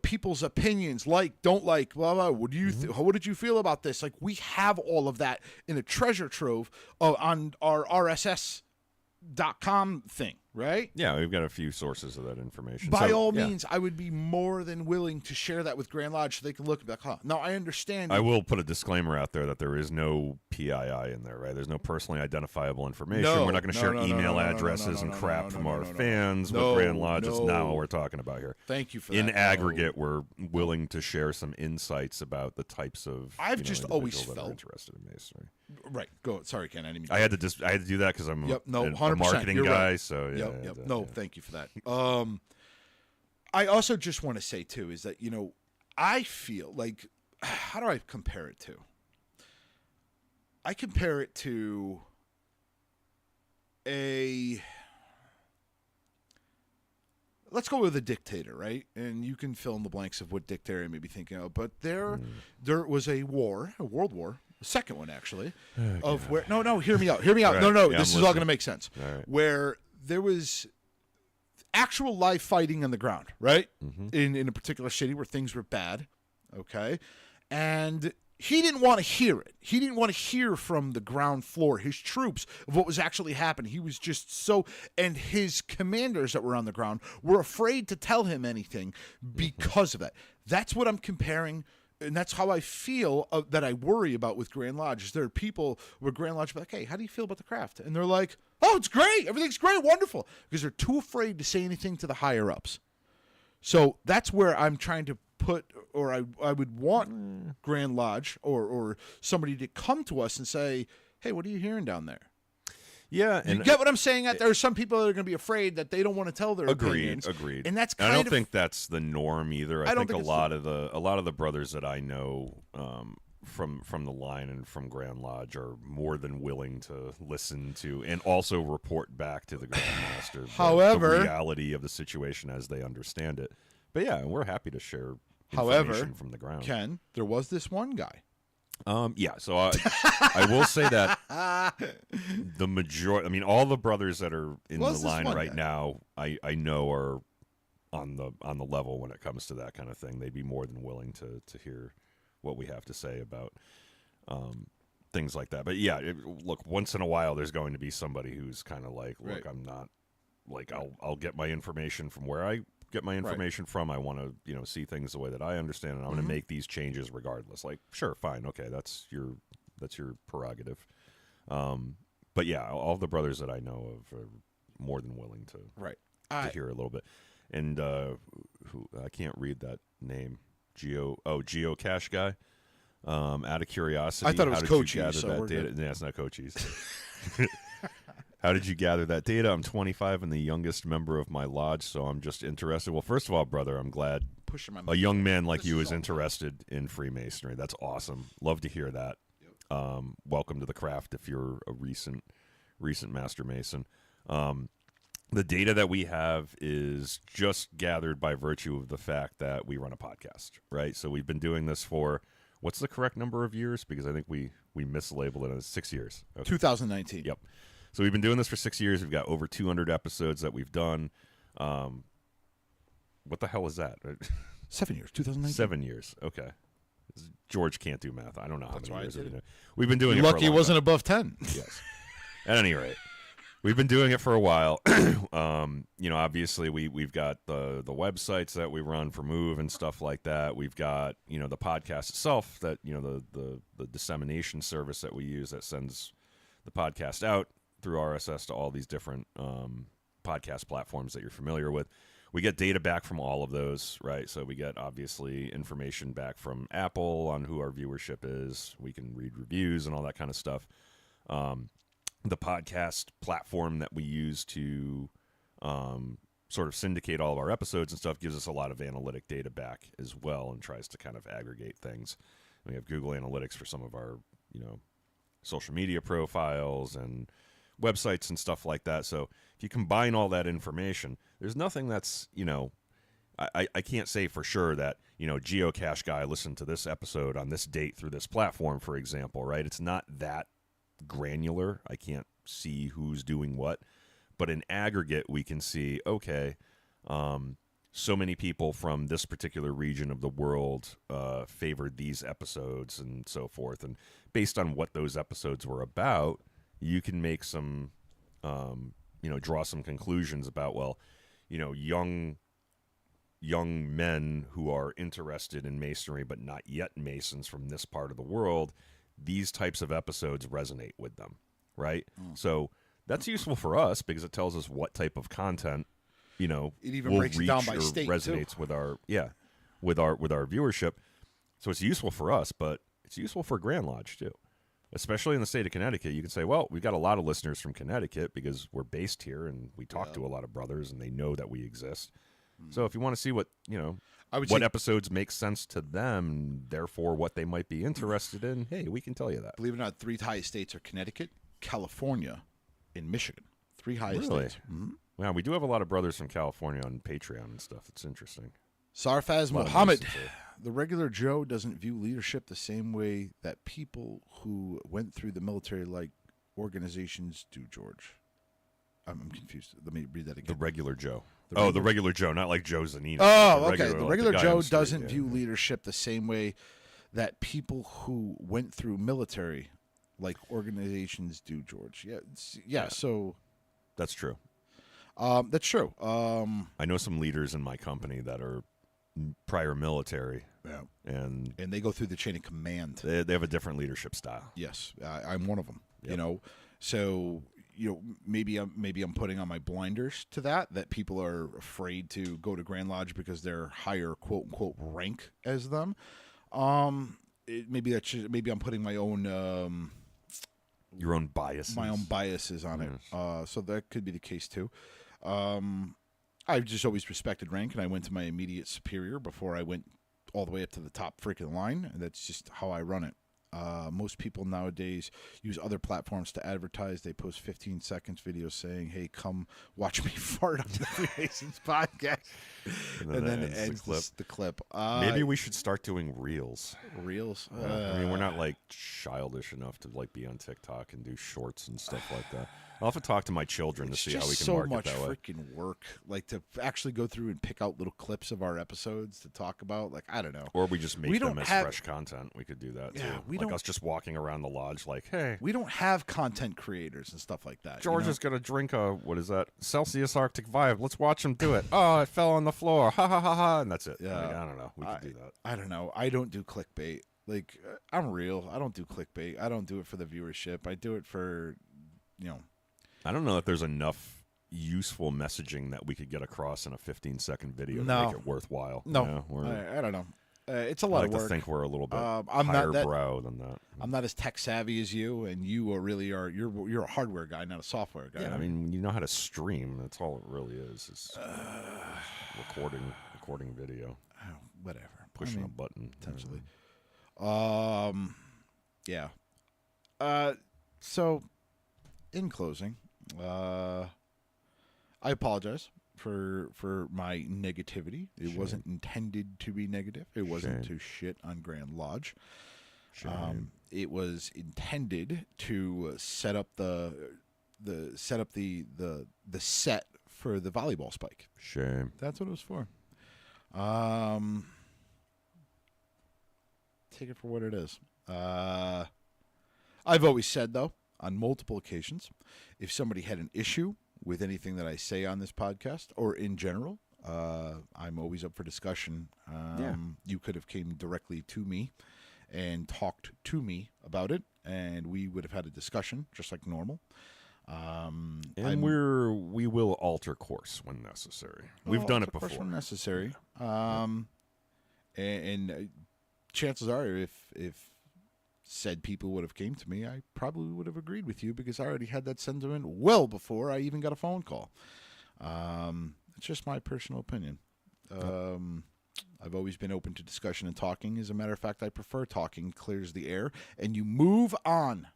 people's opinions, like, don't like, blah, blah. What did you feel about this? Like, we have all of that in a treasure trove on our RSS.com thing, right? Yeah, we've got a few sources of that information. By all means, I would be more than willing to share that with Grand Lodge so they can look and be like, huh. Now, I understand. I will put a disclaimer out there that there is no PII in there, right? There's no personally identifiable information. No, we're not going to share email addresses and crap from our fans with Grand Lodge. It's not what we're talking about here. Thank you for that. In aggregate, we're willing to share some insights about the types of I've just always that felt are interested in masonry. Right. Go. Sorry, Ken. I didn't mean I had to do that because I'm a marketing guy. Right. So yep. No, thank you for that. I also just want to say too is that I feel like, how do I compare it to? I compare it to a let's go with a dictator, right? And you can fill in the blanks of what dictator you may be thinking of. But there was a world war, a second one actually, of where hear me out. Right. No, Yeah, this I'm is all going to listening. make sense. All right. Where there was actual live fighting on the ground, right? In a particular city where things were bad, okay? And he didn't want to hear it. He didn't want to hear from the ground floor, his troops, of what was actually happening. He was just so, and his commanders that were on the ground were afraid to tell him anything because of that. That's what I'm comparing, and that's how I feel that I worry about with Grand Lodge. Is there are people where Grand Lodge be like, hey, how do you feel about the craft? And they're like, oh, it's great. Everything's great, wonderful. Because they're too afraid to say anything to the higher-ups. So that's where I'm trying to put, or I would want Grand Lodge or somebody to come to us and say, hey, what are you hearing down there? Yeah, You and get what I'm saying? There are some people that are going to be afraid that they don't want to tell their opinions. Agreed. And that's I kind don't of, think that's the norm either. I don't think think a lot of the brothers that I know from the line and from Grand Lodge are more than willing to listen to and also report back to the Grandmaster However, the reality of the situation as they understand it. But yeah, we're happy to share however, information from the ground. Ken, there was this one guy. Yeah, so I will say that the majority, I mean, all the brothers that are in the line right now, I know are on the level when it comes to that kind of thing. They'd be more than willing to hear what we have to say about things like that. But yeah, look, once in a while, there's going to be somebody who's kind of like, look, I'm not like I'll get my information from where I get my information from. I want to, see things the way that I understand, and I'm going to make these changes regardless. Like, sure, fine, okay, that's your prerogative. But yeah, all the brothers that I know of are more than willing to hear a little bit. And who I can't read that name, Geocache guy. Out of curiosity, I thought it was Cochise. Gather so that we're data? good. Yeah, it's not Cochise. How did you gather that data? I'm 25 and the youngest member of my lodge, so I'm just interested. Well, first of all, brother, I'm glad Pushing my a young man like you is interested in Freemasonry. That's awesome. Love to hear that. Welcome to the craft if you're a recent Master Mason. The data that we have is just gathered by virtue of the fact that we run a podcast, right? So we've been doing this for, what's the correct number of years? Because I think we mislabeled it as 6 years. Okay. 2019. Yep. So we've been doing this for 6 years. We've got over 200 episodes that we've done. What the hell is that? 7 years. 2019. 7 years. Okay. George can't do math. I don't know how That's many why I years did we've been it. doing. We've been doing it Lucky for a it long wasn't time. above 10. Yes. At any rate, we've been doing it for a while. Obviously we've got the websites that we run for Move and stuff like that. We've got, the podcast itself that, the dissemination service that we use that sends the podcast out through RSS to all these different podcast platforms that you're familiar with. We get data back from all of those, right? So we get, obviously, information back from Apple on who our viewership is. We can read reviews and all that kind of stuff. The podcast platform that we use to sort of syndicate all of our episodes and stuff gives us a lot of analytic data back as well and tries to kind of aggregate things. We have Google Analytics for some of our, social media profiles and websites and stuff like that. So if you combine all that information, there's nothing that's, I can't say for sure that, Geocache guy listened to this episode on this date through this platform, for example, right? It's not that granular. I can't see who's doing what. But in aggregate, we can see, okay, so many people from this particular region of the world favored these episodes and so forth. And based on what those episodes were about, you can make some, draw some conclusions about, well, young men who are interested in Masonry but not yet Masons from this part of the world, these types of episodes resonate with them, right? So that's useful for us because it tells us what type of content, it even will breaks it reach down by or state, resonates too. with our viewership. So it's useful for us, but it's useful for Grand Lodge too. Especially in the state of Connecticut, you can say, well, we've got a lot of listeners from Connecticut because we're based here and we talk to a lot of brothers and they know that we exist. So if you want to see what, what episodes make sense to them, therefore what they might be interested in, hey, we can tell you that. Believe it or not, 3 highest states are Connecticut, California, and Michigan. 3 highest Really? states. Mm-hmm. Wow, we do have a lot of brothers from California on Patreon and stuff. It's interesting. Sarfaz Well, Muhammad. nice to say. The regular Joe doesn't view leadership the same way that people who went through the military-like organizations do, George. I'm confused. Let me read that The again. regular Joe. The The regular Joe, not like Joe Zanino. Oh, The okay. The like regular guy Joe on the street, doesn't yeah. view leadership the same way that people who went through military-like organizations do, George. Yeah. So That's true. that's true. I know some leaders in my company that are prior military, Yeah. and And they go through the chain of command. they have a different leadership style. Yes, I'm one of them. Yep. You know, so maybe I'm putting on my blinders to that people are afraid to go to Grand Lodge because they're higher quote unquote rank as them. Maybe I'm putting my own Your own biases. biases on it. Yes. So that could be the case too. I've just always respected rank, and I went to my immediate superior before I went all the way up to the top freaking line. And that's just how I run it. Most people nowadays use other platforms to advertise. They post 15 seconds videos saying, "Hey, come watch me fart on the Freemasons podcast," and then it ends the clip. Maybe we should start doing reels. Reels. I mean, we're not like childish enough to like be on TikTok and do shorts and stuff like that. I'll have to talk to my children to see how we can market much that way. freaking work, like to actually go through and pick out little clips of our episodes to talk about. Like, I don't know. Or we just make We them don't as have- fresh content. We could do that Yeah, too. we like don't- us just walking around the lodge, like, hey, We don't have content creators and stuff like that. George is gonna drink a what is that? Celsius Arctic Vibe. Let's watch him do it. Oh, it fell on the floor. Ha ha ha ha. And that's it. Yeah. Like, I don't know. We could do that. I don't know. I don't do clickbait. Like, I'm real. I don't do clickbait. I don't do it for the viewership. I do it for, I don't know if there's enough useful messaging that we could get across in a 15-second video No. to make it worthwhile. No. You know, I don't know. It's a I lot like of to work. think we're a little bit I'm higher not that- brow than that. I'm not as tech savvy as you, and you are really are. You're a hardware guy, not a software guy. Yeah, I mean, you know how to stream. That's all it really is recording video, Oh, whatever. pushing I a mean, button. potentially. Yeah. So, in closing, I apologize for my negativity. It Shame. wasn't intended to be negative. It wasn't Shame. to shit on Grand Lodge. Shame. It was intended to set up the set for the volleyball spike. Shame. That's what it was for. Take it for what it is. I've always said, though, on multiple occasions, if somebody had an issue with anything that I say on this podcast or in general, I'm always up for discussion. You could have came directly to me and talked to me about it, and we would have had a discussion just like normal. And we will alter course when necessary. We've done it before. When necessary. And chances are, if said people would have came to me, I probably would have agreed with you because I already had that sentiment well before I even got a phone call. It's just my personal opinion. I've always been open to discussion and talking. As a matter of fact, I prefer talking. Clears the air, and you move on.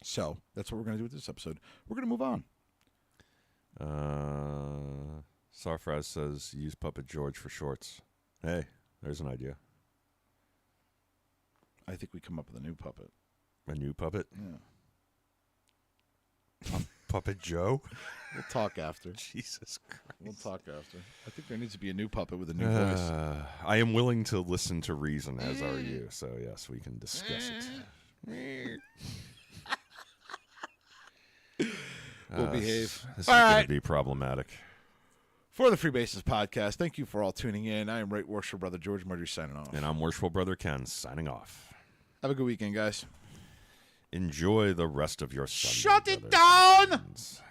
So that's what we're going to do with this episode. We're going to move on. Sarfraz says, use Puppet George for shorts. Hey, there's an idea. I think we come up with a new puppet. A new puppet? Yeah. Puppet Joe? We'll talk after. Jesus Christ. We'll talk after. I think there needs to be a new puppet with a new voice. I am willing to listen to reason, as are you. So, yes, we can discuss it. We'll behave. This is All going right. to be problematic. For the Freemasons podcast, thank you for all tuning in. I am Right Worshipful Brother George Murray signing off. And I'm Worshipful Brother Ken, signing off. Have a good weekend, guys. Enjoy the rest of your Sunday. Shut it brothers and down! friends.